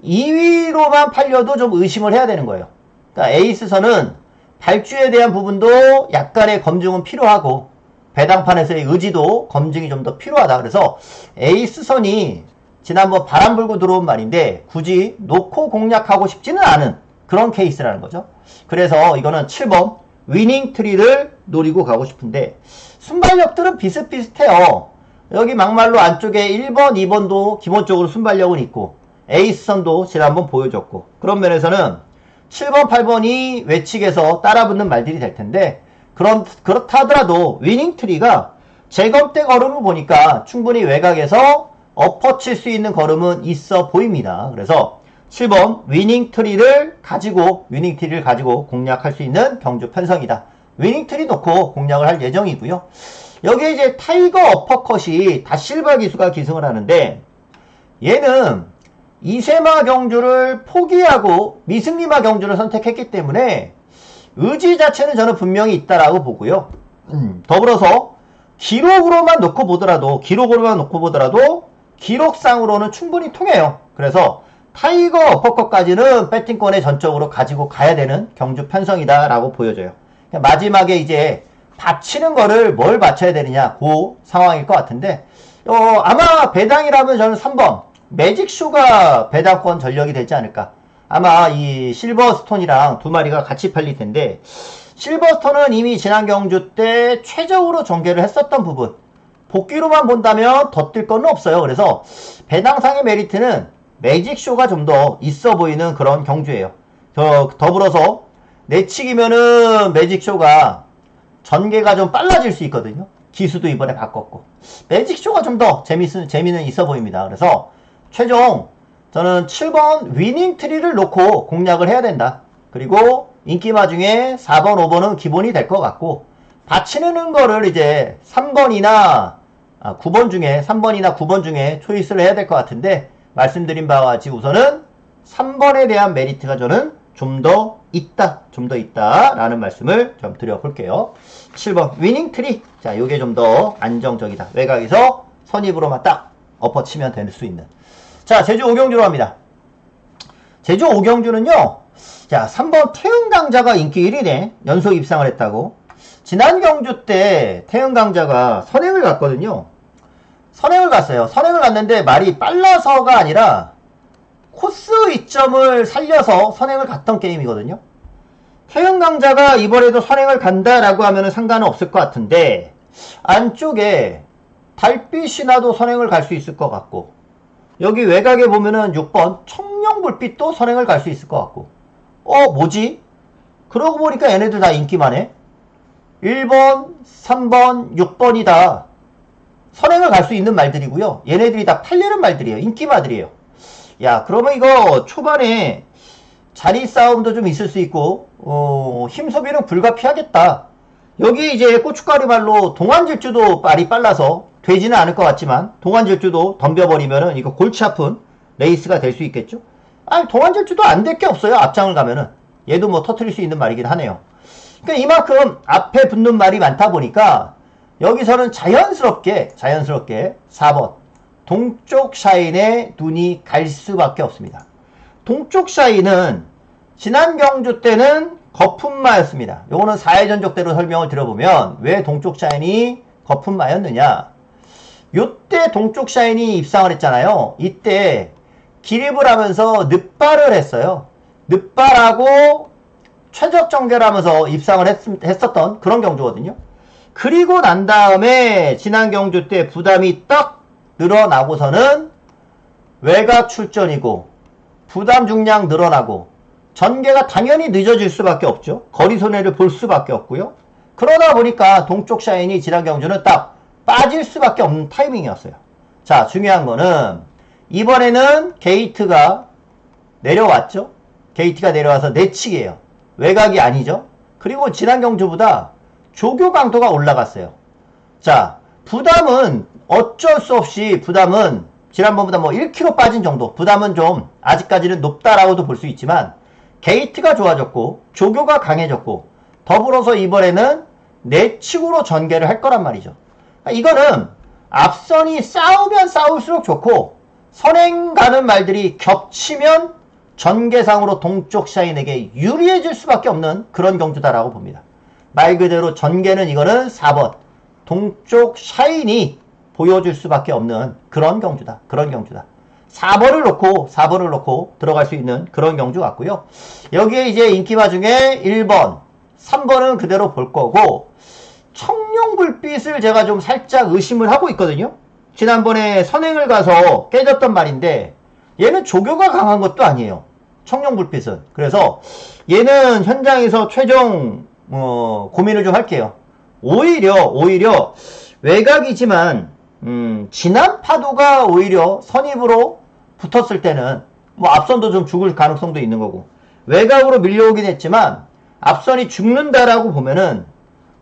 2위로만 팔려도 좀 의심을 해야 되는 거예요. 그러니까 에이스선은 발주에 대한 부분도 약간의 검증은 필요하고, 배당판에서의 의지도 검증이 좀 더 필요하다. 그래서 에이스선이 지난번 바람 불고 들어온 말인데 굳이 놓고 공략하고 싶지는 않은 그런 케이스라는 거죠. 그래서 이거는 7번 위닝 트리를 노리고 가고 싶은데 순발력들은 비슷비슷해요. 여기 막말로 안쪽에 1번, 2번도 기본적으로 순발력은 있고 에이스선도 지난번 보여줬고 그런 면에서는 7번, 8번이 외측에서 따라붙는 말들이 될 텐데 그렇다 하더라도 위닝 트리가 재검 때 걸음을 보니까 충분히 외곽에서 엎어칠 수 있는 걸음은 있어 보입니다. 그래서 7번 위닝 트리를 가지고 공략할 수 있는 경주 편성이다. 위닝 트리 놓고 공략을 할 예정이고요. 여기에 이제 타이거 어퍼컷이 다실바 기수가 기승을 하는데 얘는 이세마 경주를 포기하고 미승리마 경주를 선택했기 때문에 의지 자체는 저는 분명히 있다라고 보고요. 더불어서 기록으로만 놓고 보더라도 기록상으로는 충분히 통해요. 그래서 타이거 어퍼컷까지는 배팅권에 전적으로 가지고 가야 되는 경주 편성이다라고 보여져요. 마지막에 이제 받치는 거를 뭘 받쳐야 되느냐 그 상황일 것 같은데 아마 배당이라면 저는 3번 매직쇼가 배당권 전력이 되지 않을까. 아마 이 실버스톤이랑 두 마리가 같이 팔릴 텐데 실버스톤은 이미 지난 경주 때 최적으로 전개를 했었던 부분 복귀로만 본다면 더 뜰 건 없어요. 그래서 배당상의 메리트는 매직쇼가 좀 더 있어 보이는 그런 경주예요. 더불어서 내치기면은 매직쇼가 전개가 좀 빨라질 수 있거든요. 기수도 이번에 바꿨고 매직쇼가 좀 더 재미는 있어 보입니다. 그래서 최종 저는 7번 위닝 트리를 놓고 공략을 해야 된다. 그리고 인기마 중에 4번, 5번은 기본이 될 것 같고 받치는 거를 이제 3번이나 9번 중에 초이스를 해야 될 것 같은데 말씀드린 바와 같이 우선은 3번에 대한 메리트가 저는 좀 더 있다 라는 말씀을 좀 드려볼게요. 7번 위닝 트리. 자, 요게 좀 더 안정적이다. 외곽에서 선입으로만 딱 엎어치면 될 수 있는. 자, 제주 5경주로 갑니다. 제주 5경주는요. 자, 3번 태흥강자가 인기 1위네. 연속 입상을 했다고. 지난 경주 때 태흥강자가 선행을 갔거든요. 선행을 갔어요. 선행을 갔는데 말이 빨라서가 아니라 코스 이점을 살려서 선행을 갔던 게임이거든요. 태흥강자가 이번에도 선행을 간다라고 하면 상관은 없을 것 같은데 안쪽에 달빛이나도 선행을 갈 수 있을 것 같고 여기 외곽에 보면은 6번 청룡불빛도 선행을 갈 수 있을 것 같고 뭐지? 그러고 보니까 얘네들 다 인기만해. 1번, 3번, 6번이 다 선행을 갈 수 있는 말들이고요. 얘네들이 다 팔리는 말들이에요. 인기마들이에요. 야, 그러면 이거 초반에 자리 싸움도 좀 있을 수 있고 힘 소비는 불가피하겠다. 여기 이제 고춧가루 말로 동안질주도 말이 빨라서 되지는 않을 것 같지만 동안질주도 덤벼버리면은 이거 골치 아픈 레이스가 될 수 있겠죠. 아니 동안질주도 안 될 게 없어요. 앞장을 가면은 얘도 뭐 터트릴 수 있는 말이긴 하네요. 그러니까 이만큼 앞에 붙는 말이 많다 보니까 여기서는 자연스럽게 4번 동쪽 샤인에 눈이 갈 수밖에 없습니다. 동쪽 샤인은 지난 경주 때는 거품마였습니다. 요거는 4회 전적대로 설명을 들어보면 왜 동쪽 샤인이 거품마였느냐. 요때 동쪽 샤인이 입상을 했잖아요. 이때 기립을 하면서 늑발을 했어요. 늑발하고 최적 정결 하면서 입상을 했었던 그런 경주거든요. 그리고 난 다음에 지난 경주 때 부담이 딱 늘어나고서는 외곽 출전이고 부담 중량 늘어나고 전개가 당연히 늦어질 수밖에 없죠. 거리 손해를 볼 수밖에 없고요. 그러다 보니까 동쪽 샤인이 지난 경주는 딱 빠질 수밖에 없는 타이밍이었어요. 자, 중요한 거는 이번에는 게이트가 내려왔죠. 게이트가 내려와서 내치기예요. 외곽이 아니죠. 그리고 지난 경주보다 조교 강도가 올라갔어요. 자, 부담은 어쩔 수 없이 부담은 지난번보다 뭐 1kg 빠진 정도, 부담은 좀 아직까지는 높다라고도 볼 수 있지만 게이트가 좋아졌고 조교가 강해졌고 더불어서 이번에는 내측으로 전개를 할 거란 말이죠. 이거는 앞선이 싸우면 싸울수록 좋고 선행 가는 말들이 겹치면 전개상으로 동쪽 샤인에게 유리해질 수밖에 없는 그런 경주다라고 봅니다. 말 그대로 전개는 이거는 4번 동쪽 샤인이 보여줄 수밖에 없는 그런 경주다. 4번을 놓고 들어갈 수 있는 그런 경주 같고요. 여기에 이제 인기마 중에 1번, 3번은 그대로 볼 거고 청룡불빛을 제가 좀 살짝 의심을 하고 있거든요. 지난번에 선행을 가서 깨졌던 말인데 얘는 조교가 강한 것도 아니에요. 청룡불빛은. 그래서 얘는 현장에서 최종 고민을 좀 할게요. 오히려 외곽이지만 지난 파도가 오히려 선입으로 붙었을 때는 뭐 앞선도 좀 죽을 가능성도 있는 거고 외곽으로 밀려오긴 했지만 앞선이 죽는다라고 보면은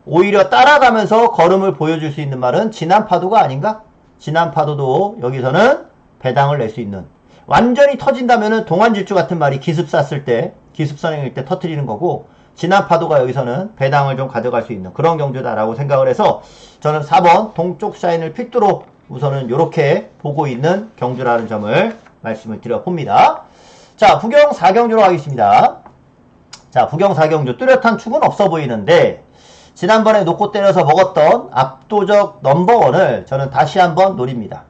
오히려 따라가면서 걸음을 보여줄 수 있는 말은 지난 파도가 아닌가? 지난 파도도 여기서는 배당을 낼 수 있는 완전히 터진다면은 동안질주 같은 말이 기습 쐈을 때 기습 선행일 때 터트리는 거고 지난 파도가 여기서는 배당을 좀 가져갈 수 있는 그런 경주다라고 생각을 해서 저는 4번 동쪽 샤인을 필두로 우선은 이렇게 보고 있는 경주라는 점을 말씀을 드려봅니다. 자, 부경 4경주로 가겠습니다. 자, 부경 4경주 뚜렷한 축은 없어 보이는데 지난번에 놓고 때려서 먹었던 압도적 넘버원을 저는 다시 한번 노립니다.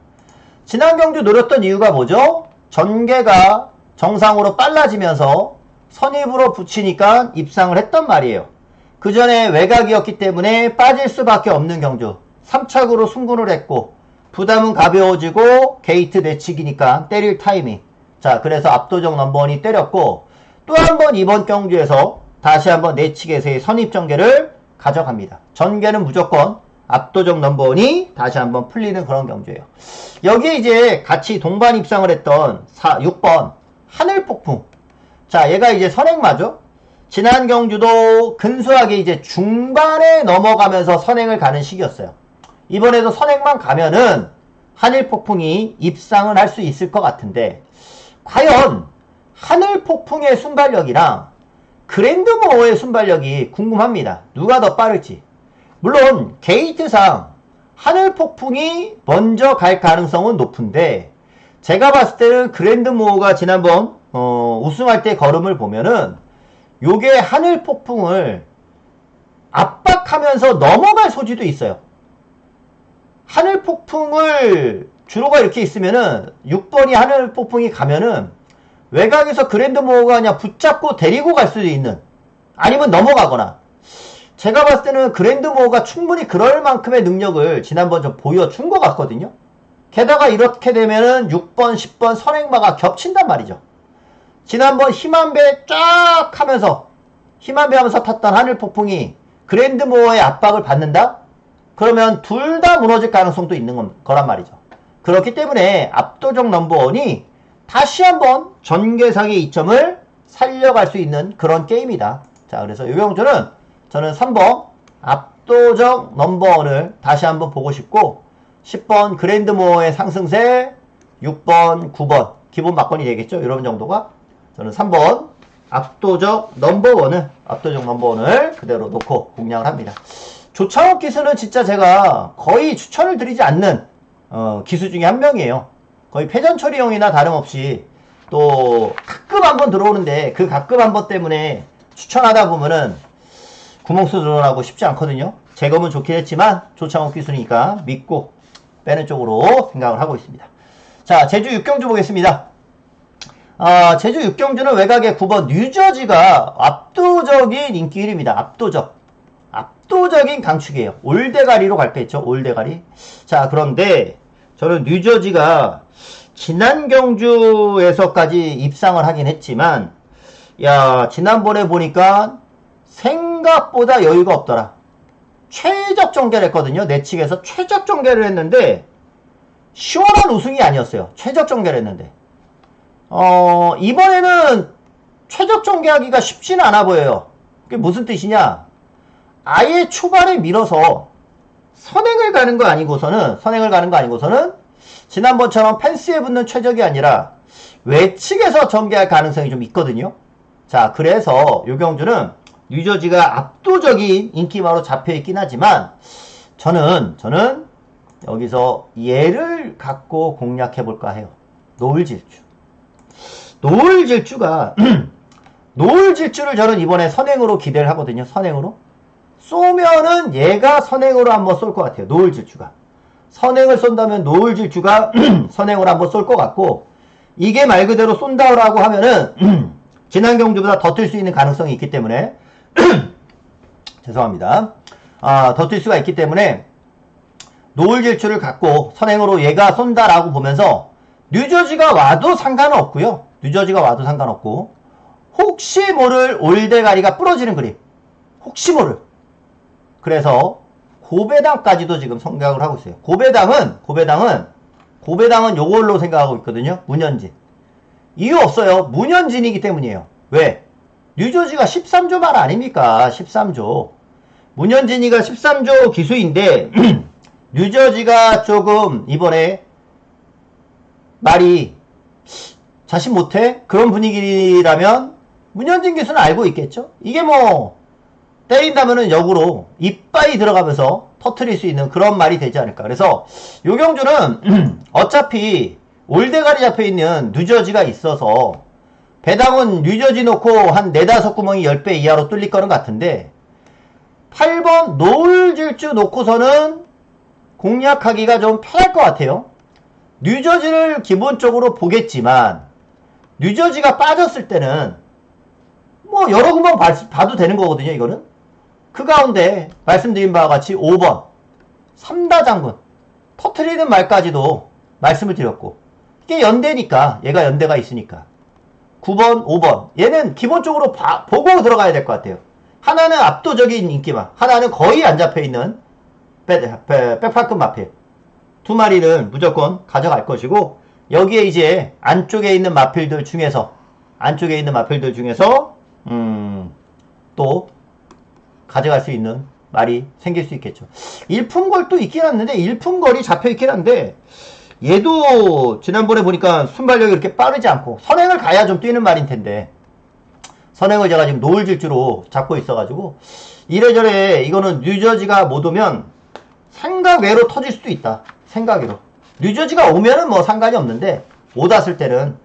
지난 경주 노렸던 이유가 뭐죠? 전개가 정상으로 빨라지면서 선입으로 붙이니까 입상을 했단 말이에요. 그 전에 외곽이었기 때문에 빠질 수밖에 없는 경주 3착으로 승부를 했고 부담은 가벼워지고 게이트 내치기니까 때릴 타이밍. 자, 그래서 압도적 넘버원이 때렸고 또 한 번 이번 경주에서 다시 한번 내치기에서의 선입 전개를 가져갑니다. 전개는 무조건 압도적 넘버원이 다시 한번 풀리는 그런 경주예요. 여기에 이제 같이 동반 입상을 했던 6번 하늘폭풍. 자, 얘가 이제 선행마죠. 지난 경주도 근소하게 이제 중반에 넘어가면서 선행을 가는 시기였어요. 이번에도 선행만 가면은 하늘폭풍이 입상을 할 수 있을 것 같은데 과연 하늘폭풍의 순발력이랑 그랜드모어의 순발력이 궁금합니다. 누가 더 빠를지. 물론 게이트상 하늘폭풍이 먼저 갈 가능성은 높은데 제가 봤을 때는 그랜드모어가 지난번 우승할 때 걸음을 보면은 요게 하늘폭풍을 압박하면서 넘어갈 소지도 있어요. 하늘폭풍을 주로가 이렇게 있으면은 6번이 하늘폭풍이 가면은 외곽에서 그랜드모어가 그냥 붙잡고 데리고 갈 수도 있는 아니면 넘어가거나 제가 봤을 때는 그랜드모어가 충분히 그럴 만큼의 능력을 지난번 좀 보여준 것 같거든요. 게다가 이렇게 되면은 6번, 10번 선행마가 겹친단 말이죠. 지난번 힘한배 쫙 하면서 탔던 하늘폭풍이 그랜드모어의 압박을 받는다? 그러면 둘 다 무너질 가능성도 있는 거란 말이죠. 그렇기 때문에 압도적 넘버원이 다시 한번 전개상의 이점을 살려갈 수 있는 그런 게임이다. 자, 그래서 이 경주는 저는 3번 압도적 넘버원을 다시 한번 보고 싶고 10번 그랜드모어의 상승세 6번 9번 기본 막건이 되겠죠. 이런 정도가 저는 3번 압도적 넘버원을 그대로 놓고 공략을 합니다. 조창욱 기수는 진짜 제가 거의 추천을 드리지 않는 기수 중에 한 명이에요. 거의 패전 처리형이나 다름없이 또 가끔 한번 들어오는데 그 가끔 한번 때문에 추천하다 보면은 구멍수 드러나고 쉽지 않거든요. 재검은 좋긴 했지만 조창욱 기수니까 믿고 빼는 쪽으로 생각을 하고 있습니다. 자, 제주 6경주 보겠습니다. 제주 6경주는 외곽에 9번 뉴저지가 압도적인 인기 1위입니다. 압도적인 강축이에요. 올대가리로 갈겠죠. 올대가리. 자, 그런데 저는 뉴저지가 지난 경주에서까지 입상을 하긴 했지만 야, 지난번에 보니까 생각보다 여유가 없더라. 최적 정계를 했거든요. 내 측에서 최적 정계를 했는데 시원한 우승이 아니었어요. 최적 정계를 했는데 이번에는 최적 정계하기가 쉽지는 않아 보여요. 그게 무슨 뜻이냐? 아예 초반에 밀어서 선행을 가는 거 아니고서는 지난번처럼 펜스에 붙는 최적이 아니라 외측에서 전개할 가능성이 좀 있거든요. 자, 그래서 요 경주는 뉴저지가 압도적인 인기마로 잡혀있긴 하지만 저는 여기서 얘를 갖고 공략해볼까 해요. 노을질주가 노을질주를 저는 이번에 선행으로 기대를 하거든요. 선행으로 쏘면은 얘가 선행으로 한번 쏠 것 같아요. 노을질주가 선행을 쏜다면 노을질주가 선행으로 한번 쏠 것 같고 이게 말 그대로 쏜다라고 하면은 지난 경주보다 더 뛸 수 있는 가능성이 있기 때문에 죄송합니다. 더 뛸 수가 있기 때문에 노을질주를 갖고 선행으로 얘가 쏜다라고 보면서 뉴저지가 와도 상관은 없고요. 혹시 모를 올대가리가 부러지는 그림. 혹시 모를. 그래서 고배당까지도 지금 생각을 하고 있어요. 고배당은 요걸로 생각하고 있거든요. 문현진. 이유 없어요. 문현진이기 때문이에요. 왜? 뉴저지가 13조 말 아닙니까? 13조. 문현진이가 13조 기수인데 뉴저지가 조금 이번에 말이 자신 못해? 그런 분위기라면 문현진 기수는 알고 있겠죠? 이게 뭐 때린다면은 역으로 이빠이 들어가면서 터트릴 수 있는 그런 말이 되지 않을까. 그래서 요 경주는 어차피 올대가리 잡혀있는 뉴저지가 있어서 배당은 뉴저지 놓고 한 4-5구멍이 10배 이하로 뚫릴 거는 같은데 8번 노을질주 놓고서는 공략하기가 좀 편할 것 같아요. 뉴저지를 기본적으로 보겠지만 뉴저지가 빠졌을 때는 뭐 여러 구멍 봐도 되는 거거든요. 이거는 그 가운데 말씀드린 바와 같이 5번 3다장군 터트리는 말까지도 말씀을 드렸고 이게 연대니까 얘가 연대가 있으니까 9번 5번 얘는 기본적으로 보고 들어가야 될 것 같아요. 하나는 압도적인 인기만, 하나는 거의 안 잡혀있는 백파급 마필 두 마리를 무조건 가져갈 것이고 여기에 이제 안쪽에 있는 마필들 중에서 또 가져갈 수 있는 말이 생길 수 있겠죠. 일품걸도 있긴 한데 일품걸이 잡혀있긴 한데 얘도 지난번에 보니까 순발력이 이렇게 빠르지 않고 선행을 가야 좀 뛰는 말인 텐데 선행을 제가 지금 노을질주로 잡고 있어가지고 이래저래 이거는 뉴저지가 못 오면 생각 외로 터질 수도 있다. 생각외로 뉴저지가 오면은 뭐 상관이 없는데 못 왔을 때는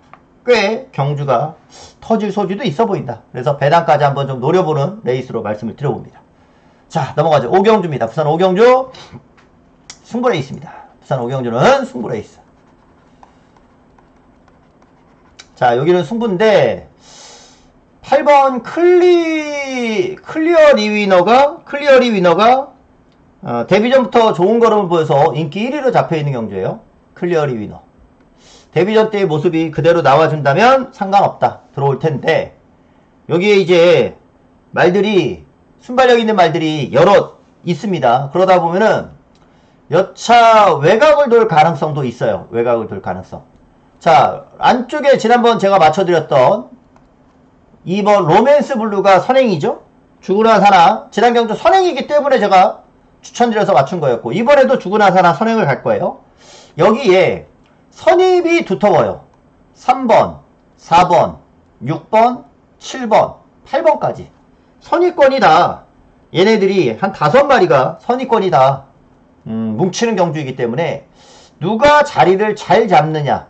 꽤 경주가 터질 소지도 있어 보인다. 그래서 배당까지 한번 좀 노려보는 레이스로 말씀을 드려봅니다. 자, 넘어가죠. 5경주입니다. 부산 5경주 승부레이스입니다. 부산 5경주는 승부레이스. 자, 여기는 승부인데 8번 클리어 리위너가 데뷔 전부터 좋은 걸음을 보여서 인기 1위로 잡혀있는 경주예요. 클리어 리위너. 데뷔 전 때의 모습이 그대로 나와준다면 상관없다. 들어올 텐데 여기에 이제 말들이 순발력 있는 말들이 여럿 있습니다. 그러다 보면은 여차 외곽을 돌 가능성도 있어요. 외곽을 돌 가능성. 자, 안쪽에 지난번 제가 맞춰드렸던 2번 로맨스 블루가 선행이죠. 죽으나 사나. 지난 경주 선행이기 때문에 제가 추천드려서 맞춘 거였고, 이번에도 죽으나 사나 선행을 갈 거예요. 여기에 선입이 두터워요. 3번, 4번, 6번, 7번, 8번까지. 선입권이다. 얘네들이 한 5마리가 선입권이다. 뭉치는 경주이기 때문에 누가 자리를 잘 잡느냐,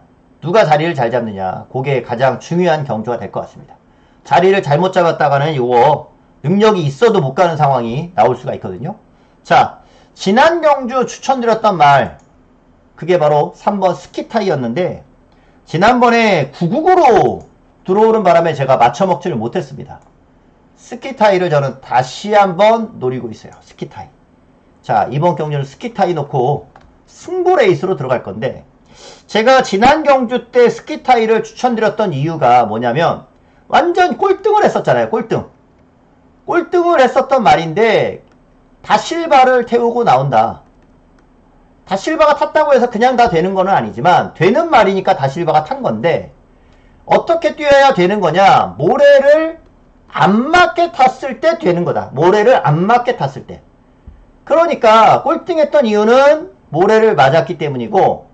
그게 가장 중요한 경주가 될 것 같습니다. 자리를 잘못 잡았다가는 이거 능력이 있어도 못 가는 상황이 나올 수가 있거든요. 자, 지난 경주 추천드렸던 말, 그게 바로 3번 스키타이였는데, 지난번에 999로 들어오는 바람에 제가 맞춰먹지를 못했습니다. 스키타이를 저는 다시 한번 노리고 있어요. 스키타이. 자, 이번 경주는 스키타이 놓고 승부 레이스로 들어갈 건데, 제가 지난 경주 때 스키타이를 추천드렸던 이유가 뭐냐면, 완전 꼴등을 했었잖아요. 꼴등을 했었던 말인데, 다실바를 태우고 나온다. 다실바가 탔다고 해서 그냥 다 되는 거는 아니지만, 되는 말이니까 다실바가 탄 건데, 어떻게 뛰어야 되는 거냐? 모래를 안 맞게 탔을 때 되는 거다. 모래를 안 맞게 탔을 때. 그러니까 꼴등했던 이유는 모래를 맞았기 때문이고,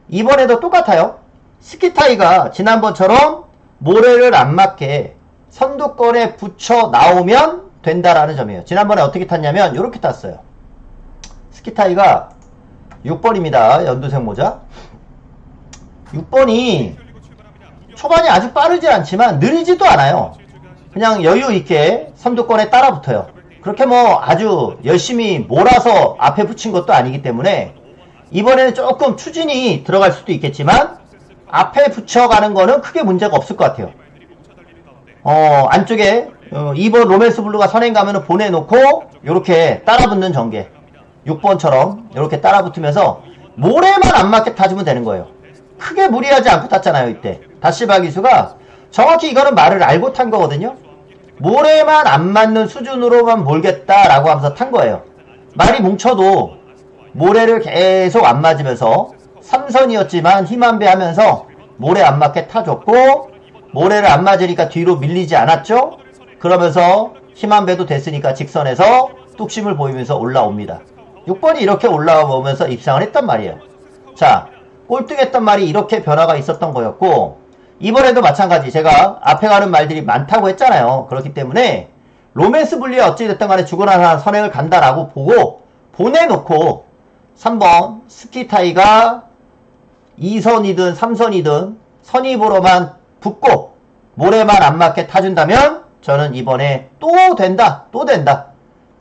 이번에도 똑같아요. 스키타이가 지난번처럼 모래를 안 맞게 선두권에 붙여 나오면 된다라는 점이에요. 지난번에 어떻게 탔냐면 이렇게 탔어요. 스키타이가 6번입니다. 연두색 모자. 6번이 초반이 아주 빠르지 않지만 느리지도 않아요. 그냥 여유 있게 선두권에 따라 붙어요. 그렇게 뭐 아주 열심히 몰아서 앞에 붙인 것도 아니기 때문에 이번에는 조금 추진이 들어갈 수도 있겠지만 앞에 붙여가는 거는 크게 문제가 없을 것 같아요. 안쪽에 2번 로맨스 블루가 선행 가면은 보내놓고 요렇게 따라붙는 전개, 6번처럼 요렇게 따라붙으면서 모래만 안 맞게 타주면 되는 거예요. 크게 무리하지 않고 탔잖아요. 이때 다시바 기수가 정확히 이거는 말을 알고 탄 거거든요. 모래만 안 맞는 수준으로만 몰겠다라고 하면서 탄 거예요. 말이 뭉쳐도 모래를 계속 안 맞으면서 3선이었지만 힘 한 배 하면서 모래 안 맞게 타줬고, 모래를 안 맞으니까 뒤로 밀리지 않았죠. 그러면서 힘 한 배도 됐으니까 직선에서 뚝심을 보이면서 올라옵니다. 6번이 이렇게 올라오면서 입상을 했단 말이에요. 자, 꼴등했던 말이 이렇게 변화가 있었던 거였고, 이번에도 마찬가지. 제가 앞에 가는 말들이 많다고 했잖아요. 그렇기 때문에 로맨스 분리에 어찌됐든 간에 죽으나 사나 선행을 간다라고 보고 보내놓고 3번 스키타이가 2선이든 3선이든 선입으로만 붙고 모래만 안 맞게 타준다면 저는 이번에 또 된다.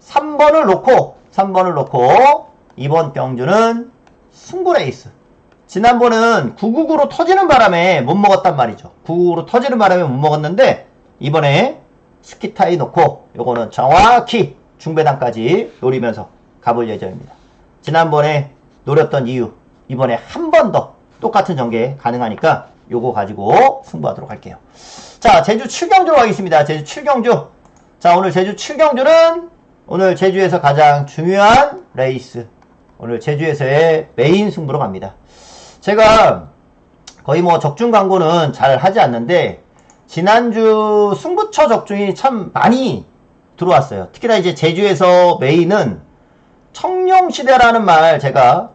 3번을 놓고 이번 경주는 승부레이스. 지난번은 999로 터지는 바람에 못 먹었단 말이죠. 999로 터지는 바람에 못 먹었는데 이번에 스키타이 놓고 요거는 정확히 중배당까지 노리면서 가볼 예정입니다. 지난번에 노렸던 이유, 이번에 한 번 더 똑같은 전개 가능하니까 요거 가지고 승부하도록 할게요. 자, 제주 7경주로 가겠습니다. 제주 7경주. 자, 오늘 제주 7경주는 오늘 제주에서 가장 중요한 레이스, 오늘 제주에서의 메인 승부로 갑니다. 제가 거의 뭐 적중 광고는 잘 하지 않는데 지난주 승부처 적중이 참 많이 들어왔어요. 특히나 이제 제주에서 메인은 청룡시대라는 말 제가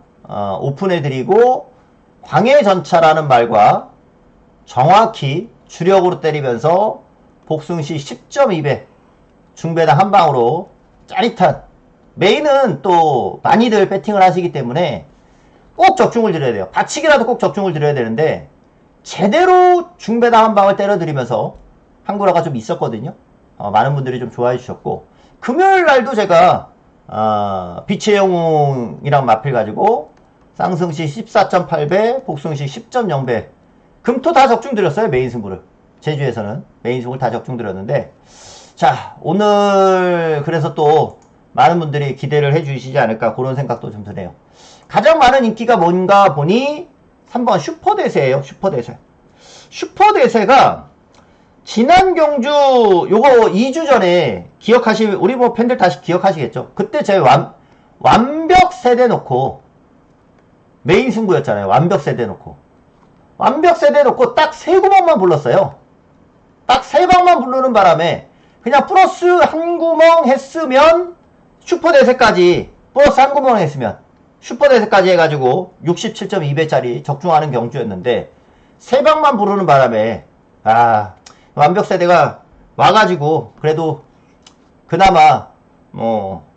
오픈해드리고 광해전차라는 말과 정확히 주력으로 때리면서 복승시 10.2배 중배당 한 방으로 짜릿한, 메인은 또 많이들 배팅을 하시기 때문에 꼭 적중을 드려야 돼요. 받치기라도 꼭 적중을 드려야 되는데 제대로 중배당 한 방을 때려드리면서 한구라가 좀 있었거든요. 많은 분들이 좀 좋아해 주셨고, 금요일 날도 제가 빛의 영웅이랑 마필 가지고 쌍승시 14.8배 복승시 10.0배 금토 다 적중 드렸어요. 메인 승부를 제주에서는 메인 승부를 다 적중 드렸는데, 자, 오늘 그래서 또 많은 분들이 기대를 해 주시지 않을까 그런 생각도 좀 드네요. 가장 많은 인기가 뭔가 보니 3번 슈퍼대세예요. 슈퍼대세가 지난 경주 요거 2주 전에 우리 뭐 팬들 다시 기억하시겠죠. 그때 제 완벽 세대 놓고 메인 승부였잖아요. 완벽 세대 놓고 딱 3구멍만 불렀어요. 딱 세 방만 부르는 바람에 그냥 플러스 한 구멍 했으면 슈퍼대세까지 플러스 한 구멍 했으면 슈퍼대세까지 해가지고 67.2배짜리 적중하는 경주였는데 세 방만 부르는 바람에 완벽세대가 와가지고 그래도 그나마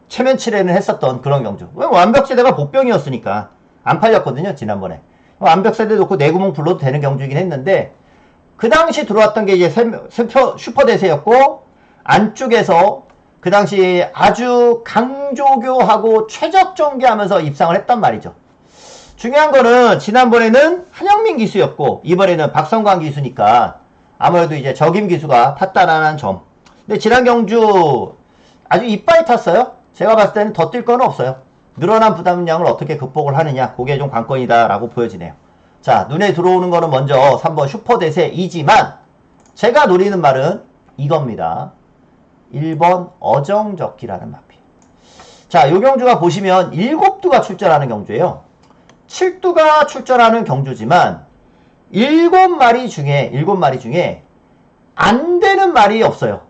체면치레는 했었던 그런 경주. 완벽세대가 복병이었으니까 안 팔렸거든요 지난번에. 완벽세대 놓고 네 구멍 불러도 되는 경주이긴 했는데 그 당시 들어왔던 게 이제 슈퍼대세였고 안쪽에서 그 당시 아주 강조교하고 최적정계하면서 입상을 했단 말이죠. 중요한 거는 지난번에는 한영민 기수였고 이번에는 박성광 기수니까 아무래도 이제 적임 기수가 탔다라는 점. 근데 지난 경주 아주 이빨이 탔어요. 제가 봤을 때는 더 뛸 건 없어요. 늘어난 부담량을 어떻게 극복을 하느냐, 그게 좀 관건이다라고 보여지네요. 자, 눈에 들어오는 거는 먼저 3번 슈퍼대세이지만 제가 노리는 말은 이겁니다. 1번 어정적기라는 마필. 자, 요 경주가 보시면 7두가 출전하는 경주예요. 7두가 출전하는 경주지만 7마리 중에 안 되는 말이 없어요.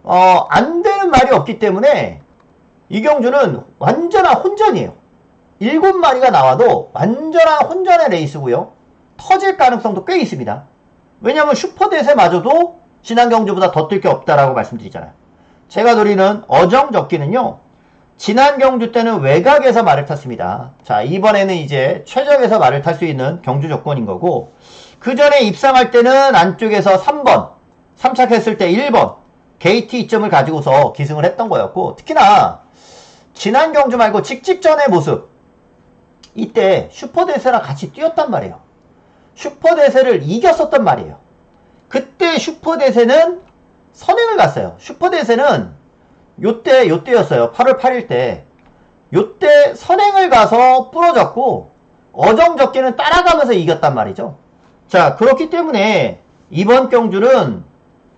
안 되는 말이 없기 때문에 이 경주는 완전한 혼전이에요. 7마리가 나와도 완전한 혼전의 레이스고요. 터질 가능성도 꽤 있습니다. 왜냐하면 슈퍼대세마저도 지난 경주보다 더 뛸 게 없다라고 말씀드리잖아요. 제가 노리는 어정적기는요. 지난 경주 때는 외곽에서 말을 탔습니다. 자, 이번에는 이제 최적에서 말을 탈 수 있는 경주 조건인 거고 그 전에 입상할 때는 안쪽에서 3번, 3착했을 때 1번 게이트 이점을 가지고서 기승을 했던 거였고 특히나 지난 경주 말고 직전의 모습 이때 슈퍼대세랑 같이 뛰었단 말이에요. 슈퍼대세를 이겼었단 말이에요. 그때 슈퍼대세는 선행을 갔어요. 슈퍼대세는 요때였어요. 8월 8일 때. 요때 선행을 가서 부러졌고 어정적기는 따라가면서 이겼단 말이죠. 자, 그렇기 때문에 이번 경주는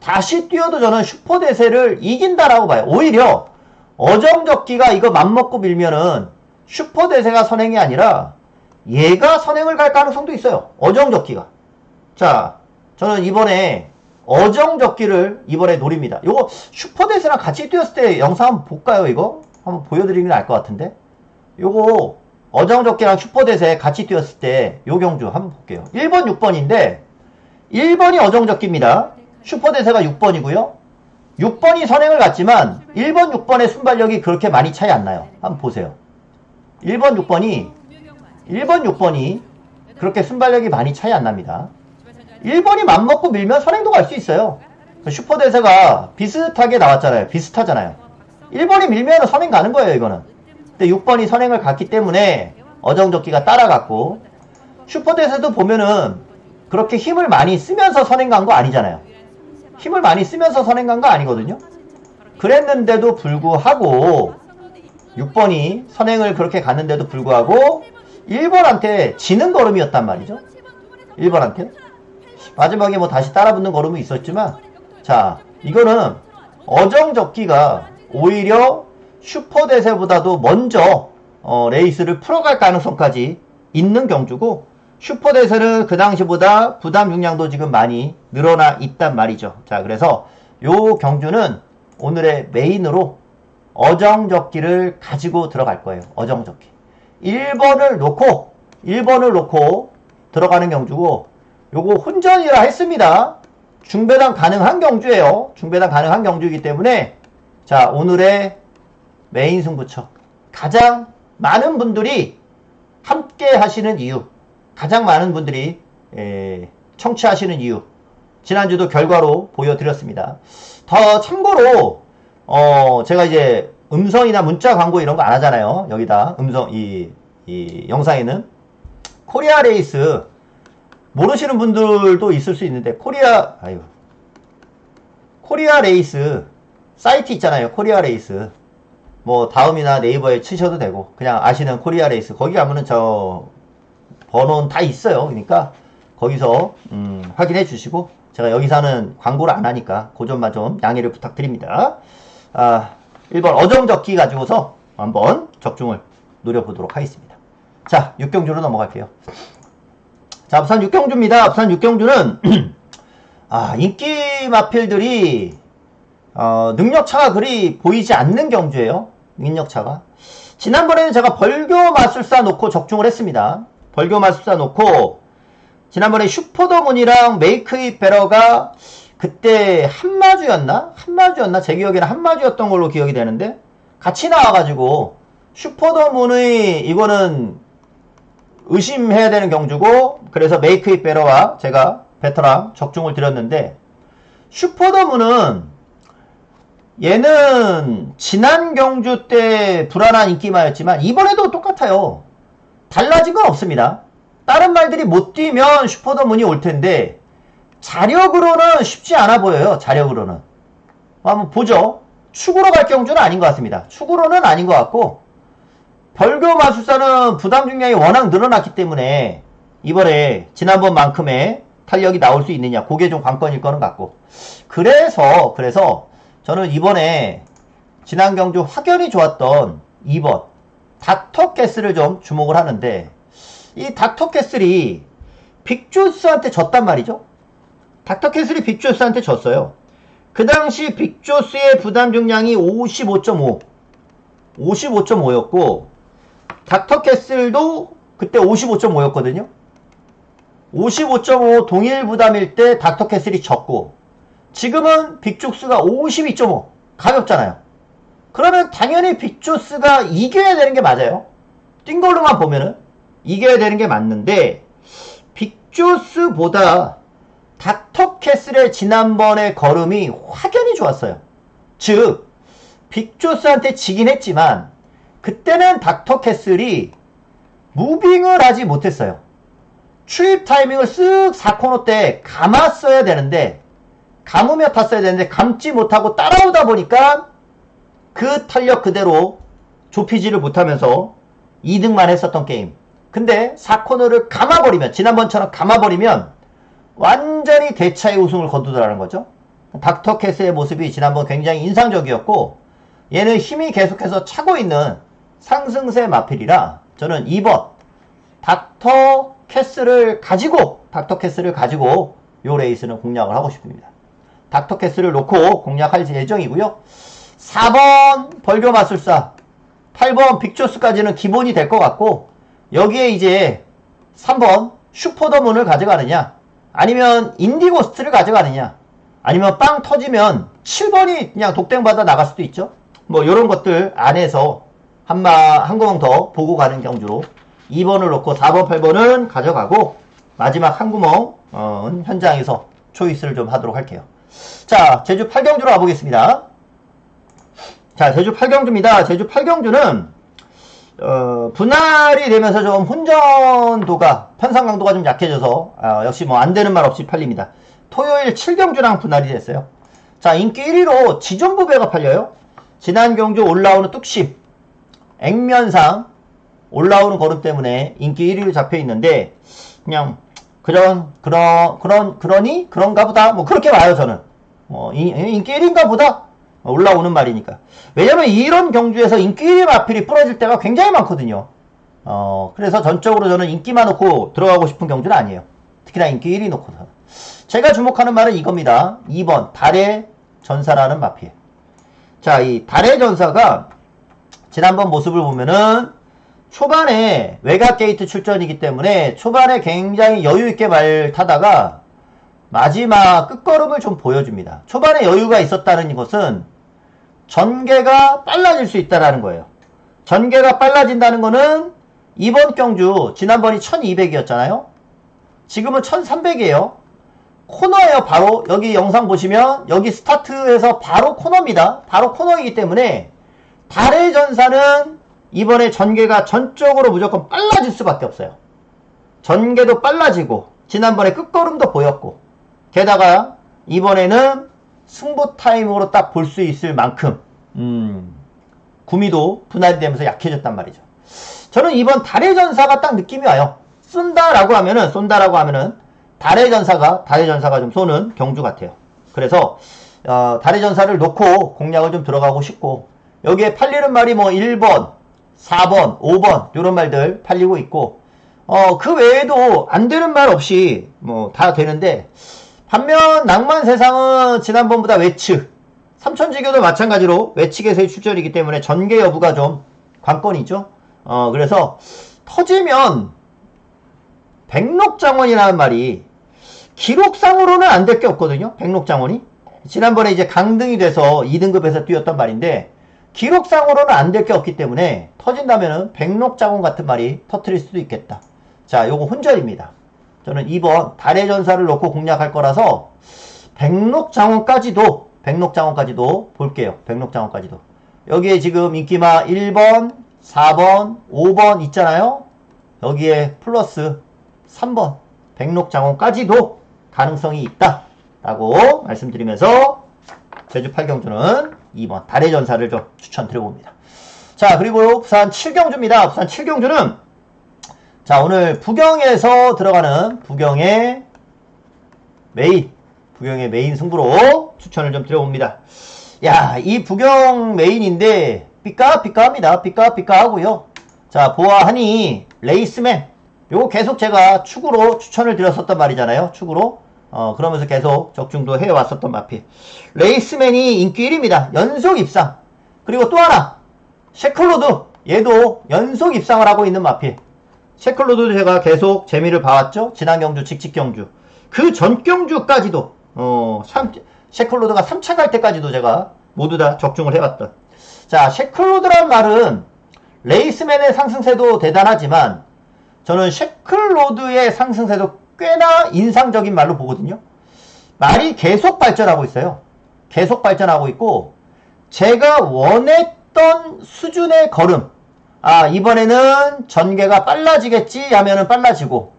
다시 뛰어도 저는 슈퍼대세를 이긴다라고 봐요. 오히려 어정적기가 이거 맘먹고 밀면은 슈퍼대세가 선행이 아니라 얘가 선행을 갈 가능성도 있어요. 어정적기가. 자, 저는 이번에 어정적기를 이번에 노립니다. 요거 슈퍼대세랑 같이 뛰었을 때 영상 한번 볼까요? 이거 한번 보여드리면 알 것 같은데 요거 어정적기랑 슈퍼대세 같이 뛰었을 때 요 경주 한번 볼게요. 1번 6번인데 1번이 어정적기입니다. 슈퍼대세가 6번이고요 6번이 선행을 갔지만 1번 6번의 순발력이 그렇게 많이 차이 안 나요. 한번 보세요. 1번 6번이 그렇게 순발력이 많이 차이 안 납니다. 1번이 맘먹고 밀면 선행도 갈 수 있어요. 슈퍼대세가 비슷하게 나왔잖아요. 비슷하잖아요. 1번이 밀면 선행 가는 거예요, 이거는. 근데 6번이 선행을 갔기 때문에 어정적기가 따라갔고, 슈퍼대세도 보면은 그렇게 힘을 많이 쓰면서 선행 간 거 아니잖아요. 힘을 많이 쓰면서 선행 간 거 아니거든요. 그랬는데도 불구하고 6번이 선행을 그렇게 갔는데도 불구하고 1번한테 지는 걸음이었단 말이죠. 1번한테. 마지막에 뭐 다시 따라붙는 걸음이 있었지만, 자, 이거는 어정적기가 오히려 슈퍼대세보다도 먼저 레이스를 풀어갈 가능성까지 있는 경주고, 슈퍼대세는 그 당시보다 부담 중량도 지금 많이 늘어나 있단 말이죠. 자, 그래서 요 경주는 오늘의 메인으로 어정적기를 가지고 들어갈 거예요. 어정적기. 1번을 놓고 들어가는 경주고, 요거 혼전이라 했습니다. 중배당 가능한 경주예요. 중배당 가능한 경주이기 때문에, 자, 오늘의 메인 승부처. 가장 많은 분들이 함께 하시는 이유, 가장 많은 분들이 청취하시는 이유, 지난주도 결과로 보여드렸습니다. 더 참고로 제가 이제 음성이나 문자 광고 이런 거 안 하잖아요. 여기다 음성 이 영상에는 코리아 레이스 모르시는 분들도 있을 수 있는데 코리아 레이스 사이트 있잖아요. 코리아 레이스 뭐 다음이나 네이버에 치셔도 되고 그냥 아시는 코리아 레이스 거기 가면은 저 번호는 다 있어요. 그러니까 거기서 확인해 주시고 제가 여기서는 광고를 안 하니까 그 점만 좀 양해를 부탁드립니다. 1번 어정적기 가지고서 한번 적중을 노려보도록 하겠습니다. 자, 6경주로 넘어갈게요. 자, 부산 6경주입니다. 부산 6경주는 인기 마필들이 능력차가 그리 보이지 않는 경주예요. 능력차가. 지난번에는 제가 벌교 마술사 놓고 적중을 했습니다. 벌교 마술사 놓고 지난번에 슈퍼더문이랑 메이크잇 베러가 그때 한마주였나? 제 기억에는 한마주였던 걸로 기억이 되는데 같이 나와가지고 슈퍼더문의 이거는 의심해야 되는 경주고 그래서 메이크잇 베러와 제가 베터랑 적중을 드렸는데 슈퍼더문은 얘는 지난 경주 때 불안한 인기마였지만 이번에도 똑같아요. 달라진 건 없습니다. 다른 말들이 못 뛰면 슈퍼더문이 올 텐데 자력으로는 쉽지 않아 보여요. 자력으로는. 한번 보죠. 축으로 갈 경주는 아닌 것 같습니다. 축으로는 아닌 것 같고 벌교 마술사는 부담 중량이 워낙 늘어났기 때문에 이번에 지난번만큼의 탄력이 나올 수 있느냐 그게 좀 관건일 거는 같고 그래서 저는 이번에 지난 경주 확연히 좋았던 2번 닥터캐슬을 좀 주목을 하는데 이 닥터캐슬이 빅조스한테 졌단 말이죠. 닥터캐슬이 빅조스한테 졌어요. 그 당시 빅조스의 부담 중량이 55.5였고 닥터캐슬도 그때 55.5였거든요. 55.5 동일 부담일 때 닥터캐슬이 졌고 지금은 빅조스가 52.5 가볍잖아요. 그러면 당연히 빅조스가 이겨야 되는 게 맞아요. 뛴 걸로만 보면은 이겨야 되는 게 맞는데 빅조스보다 닥터캐슬의 지난번의 걸음이 확연히 좋았어요. 즉 빅조스한테 지긴 했지만 그때는 닥터캐슬이 무빙을 하지 못했어요. 추입 타이밍을 쓱 4코너 때 감았어야 되는데 감으며 탔어야 되는데 감지 못하고 따라오다 보니까 그 탄력 그대로 좁히지를 못하면서 2등만 했었던 게임. 근데 4코너를 감아버리면 지난번처럼 감아버리면 완전히 대차의 우승을 거두더라는 거죠. 닥터캐슬의 모습이 지난번 굉장히 인상적이었고 얘는 힘이 계속해서 차고 있는 상승세 마필이라 저는 2번 닥터캐슬을 가지고 요 레이스는 공략을 하고 싶습니다. 닥터캐슬을 놓고 공략할 예정이고요. 4번 벌교 마술사 8번 빅조스까지는 기본이 될 것 같고 여기에 이제 3번 슈퍼더문을 가져가느냐 아니면 인디고스트를 가져가느냐 아니면 빵 터지면 7번이 그냥 독땡받아 나갈 수도 있죠. 뭐 요런 것들 안에서 한 구멍 더 보고 가는 경주로 2번을 놓고 4번 8번은 가져가고 마지막 한 구멍 현장에서 초이스를 좀 하도록 할게요. 자, 제주 8경주로 가보겠습니다. 자, 제주 8경주입니다. 제주 8경주는 분할이 되면서 좀 훈전도가 편상 강도가 좀 약해져서 역시 뭐 안되는 말 없이 팔립니다. 토요일 7경주랑 분할이 됐어요. 자, 인기 1위로 지존부배가 팔려요. 지난 경주 올라오는 뚝심 액면상 올라오는 걸음 때문에 인기 1위로 잡혀 있는데 그냥 그러니 그런가 보다 뭐 그렇게 봐요. 저는 인기 1위인가 보다 올라오는 말이니까. 왜냐면 이런 경주에서 인기 1위 마필이 부러질 때가 굉장히 많거든요. 그래서 전적으로 저는 인기만 놓고 들어가고 싶은 경주는 아니에요. 특히나 인기 1위 놓고서. 제가 주목하는 말은 이겁니다. 2번 달의 전사라는 마필. 자, 이 달의 전사가 지난번 모습을 보면은 초반에 외곽 게이트 출전이기 때문에 초반에 굉장히 여유있게 말 타다가 마지막 끝걸음을 좀 보여줍니다. 초반에 여유가 있었다는 것은 전개가 빨라질 수 있다는 거예요. 전개가 빨라진다는 거는 이번 경주 지난번이 1200이었잖아요. 지금은 1300이에요. 코너예요. 바로 여기 영상 보시면 여기 스타트에서 바로 코너입니다. 바로 코너이기 때문에 달의 전사는 이번에 전개가 전적으로 무조건 빨라질 수밖에 없어요. 전개도 빨라지고 지난번에 끝걸음도 보였고 게다가 이번에는 승부 타임으로 딱 볼 수 있을 만큼 구미도 분할이 되면서 약해졌단 말이죠. 저는 이번 달의 전사가 딱 느낌이 와요. 쏜다라고 하면은 달의 전사가 좀 쏘는 경주 같아요. 그래서 달의 전사를 놓고 공략을 좀 들어가고 싶고 여기에 팔리는 말이 뭐 1번, 4번, 5번 이런 말들 팔리고 있고 그 외에도 안 되는 말 없이 뭐 다 되는데 반면 낭만세상은 지난번보다 외측, 삼천지교도 마찬가지로 외측에서의 출전이기 때문에 전개 여부가 좀 관건이죠. 그래서 터지면 백록장원이라는 말이 기록상으로는 안 될 게 없거든요. 백록장원이 지난번에 이제 강등이 돼서 2등급에서 뛰었던 말인데 기록상으로는 안 될 게 없기 때문에 터진다면은 백록장원 같은 말이 터트릴 수도 있겠다. 자, 요거 혼절입니다. 저는 2번 달의 전사를 놓고 공략할 거라서 백록장원까지도 볼게요. 백록장원까지도. 여기에 지금 인기마 1번, 4번, 5번 있잖아요. 여기에 플러스 3번 백록장원까지도 가능성이 있다 라고 말씀드리면서 제주 8경주는 2번 달의 전사를 좀 추천드려봅니다. 자, 그리고 부산 7경주입니다. 부산 7경주는 자, 오늘 부경에서 들어가는 부경의 메인 승부로 추천을 좀 드려봅니다. 야, 이 부경 메인인데 삐까삐까합니다. 삐까삐까하고요. 자, 보아하니 레이스맨 요거 계속 제가 축으로 추천을 드렸었단 말이잖아요. 축으로. 그러면서 계속 적중도 해왔었던 마필. 레이스맨이 인기 1위입니다. 연속 입상. 그리고 또 하나. 셰클로드. 얘도 연속 입상을 하고 있는 마필. 셰클로드도 제가 계속 재미를 봐왔죠. 지난 경주, 직직 경주. 그 전 경주까지도, 셰클로드가 3차 갈 때까지도 제가 모두 다 적중을 해왔던. 자, 셰클로드란 말은 레이스맨의 상승세도 대단하지만 저는 셰클로드의 상승세도 꽤나 인상적인 말로 보거든요. 말이 계속 발전하고 있어요. 계속 발전하고 있고 제가 원했던 수준의 걸음. 아, 이번에는 전개가 빨라지겠지 하면은 빨라지고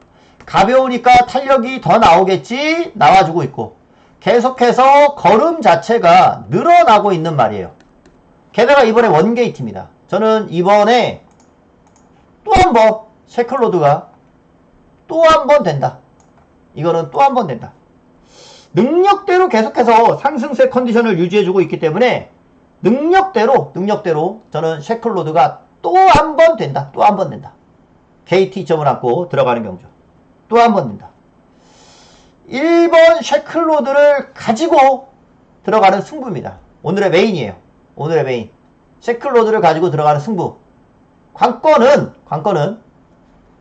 가벼우니까 탄력이 더 나오겠지 나와주고 있고 계속해서 걸음 자체가 늘어나고 있는 말이에요. 게다가 이번에 원게이트입니다. 저는 이번에 또 한 번 셰클로드가 또 한 번 된다. 이거는 또 한 번 된다. 능력대로 계속해서 상승세 컨디션을 유지해주고 있기 때문에 능력대로 저는 셰클로드가 또 한 번 된다. 또 한 번 된다. KT점을 안고 들어가는 경주. 또 한 번 된다. 1번 셰클로드를 가지고 들어가는 승부입니다. 오늘의 메인이에요. 오늘의 메인. 셰클로드를 가지고 들어가는 승부. 관건은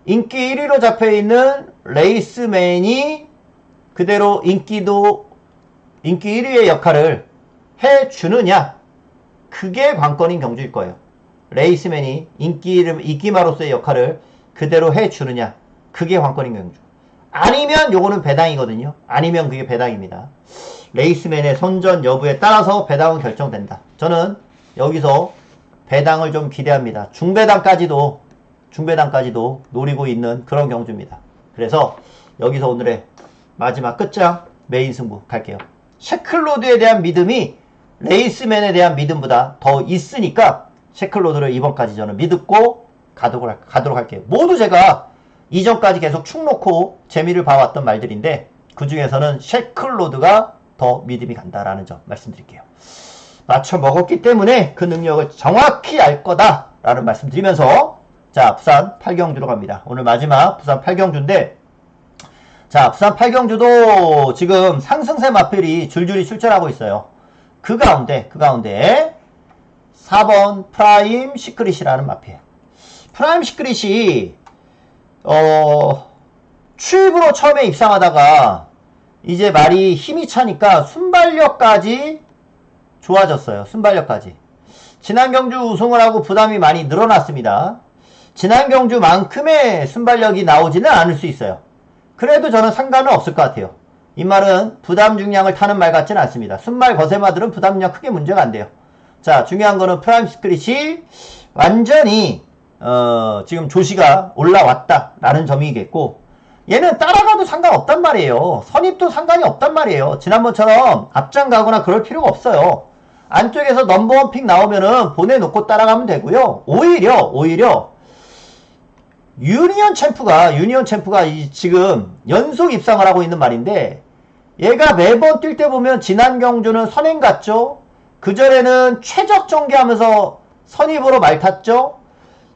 인기 1위로 잡혀있는 레이스맨이 그대로 인기 1위의 역할을 해주느냐. 그게 관건인 경주일 거예요. 레이스맨이 인기마로서의 역할을 그대로 해주느냐. 그게 관건인 경주. 아니면 요거는 배당이거든요. 아니면 그게 배당입니다. 레이스맨의 선전 여부에 따라서 배당은 결정된다. 저는 여기서 배당을 좀 기대합니다. 중배당까지도 노리고 있는 그런 경주입니다. 그래서 여기서 오늘의 마지막 끝장 메인 승부 갈게요. 셰클로드에 대한 믿음이 레이스맨에 대한 믿음보다 더 있으니까 셰클로드를 이번까지 저는 믿고 가도록 할게요. 모두 제가 이전까지 계속 축 놓고 재미를 봐왔던 말들인데 그 중에서는 셰클로드가 더 믿음이 간다라는 점 말씀드릴게요. 맞춰 먹었기 때문에 그 능력을 정확히 알 거다라는 말씀드리면서 자, 부산 8경주로 갑니다. 오늘 마지막 부산 8경주인데 자, 부산 8경주도 지금 상승세 마필이 줄줄이 출전하고 있어요. 그 가운데 4번 프라임 시크릿이라는 마필. 프라임 시크릿이 추입으로 처음에 입상하다가 이제 말이 힘이 차니까 순발력까지 좋아졌어요. 순발력까지. 지난 경주 우승을 하고 부담이 많이 늘어났습니다. 지난 경주만큼의 순발력이 나오지는 않을 수 있어요. 그래도 저는 상관은 없을 것 같아요. 이 말은 부담 중량을 타는 말 같지는 않습니다. 순말 거세마들은 부담 중량 크게 문제가 안 돼요. 자, 중요한 거는 프라임 시크릿이 완전히 지금 조시가 올라왔다라는 점이겠고 얘는 따라가도 상관없단 말이에요. 선입도 상관이 없단 말이에요. 지난번처럼 앞장 가거나 그럴 필요가 없어요. 안쪽에서 넘버원 픽 나오면은 보내놓고 따라가면 되고요. 오히려 유니온 챔프가 지금 연속 입상을 하고 있는 말인데 얘가 매번 뛸 때 보면 지난 경주는 선행 갔죠. 그전에는 최적 전개하면서 선입으로 말 탔죠.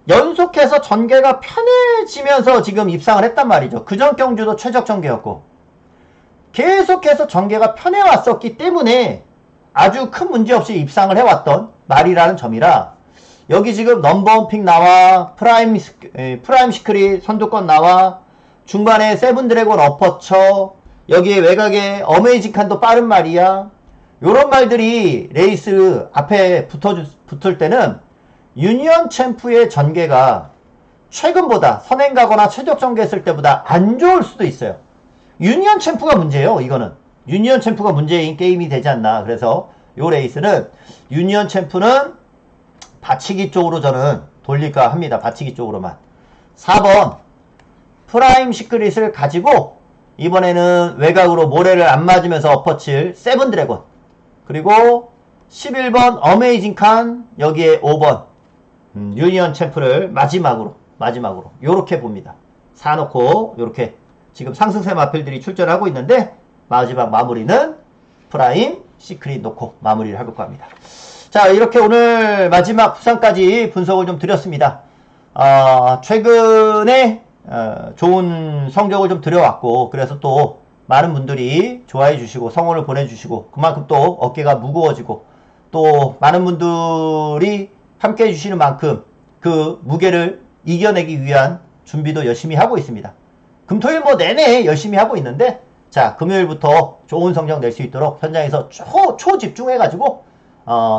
연속해서 전개가 편해지면서 지금 입상을 했단 말이죠. 그전 경주도 최적 전개였고 계속해서 전개가 편해왔었기 때문에 아주 큰 문제 없이 입상을 해왔던 말이라는 점이라 여기 지금 넘버원 픽 나와 프라임 시크릿 선두권 나와 중반에 세븐드래곤 어퍼처 여기에 외곽에 어메이징 칸도 빠른 말이야. 요런 말들이 레이스 앞에 붙을 때는 유니언 챔프의 전개가 최근보다 선행 가거나 최적 전개했을 때보다 안 좋을 수도 있어요. 유니언 챔프가 문제예요. 이거는 유니언 챔프가 문제인 게임이 되지 않나. 그래서 요 레이스는 유니언 챔프는 받치기 쪽으로 저는 돌릴까 합니다. 받치기 쪽으로만. 4번 프라임 시크릿을 가지고 이번에는 외곽으로 모래를 안 맞으면서 엎어칠 세븐드래곤, 그리고 11번 어메이징 칸, 여기에 5번 유니언 챔프를 마지막으로 요렇게 봅니다. 사놓고 요렇게 지금 상승세 마필들이 출전하고 있는데 마지막 마무리는 프라임 시크릿 놓고 마무리를 해볼까 합니다. 자, 이렇게 오늘 마지막 부산까지 분석을 좀 드렸습니다. 최근에 좋은 성적을 좀 드려왔고, 그래서 또 많은 분들이 좋아해 주시고 성원을 보내주시고 그만큼 또 어깨가 무거워지고 또 많은 분들이 함께 해주시는 만큼 그 무게를 이겨내기 위한 준비도 열심히 하고 있습니다. 금토일 내내 열심히 하고 있는데, 자, 금요일부터 좋은 성적 낼 수 있도록 현장에서 초집중해가지고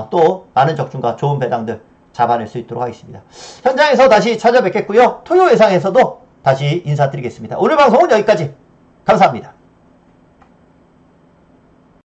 또 많은 적중과 좋은 배당들 잡아낼 수 있도록 하겠습니다. 현장에서 다시 찾아뵙겠고요. 토요 예상에서도 다시 인사드리겠습니다. 오늘 방송은 여기까지. 감사합니다.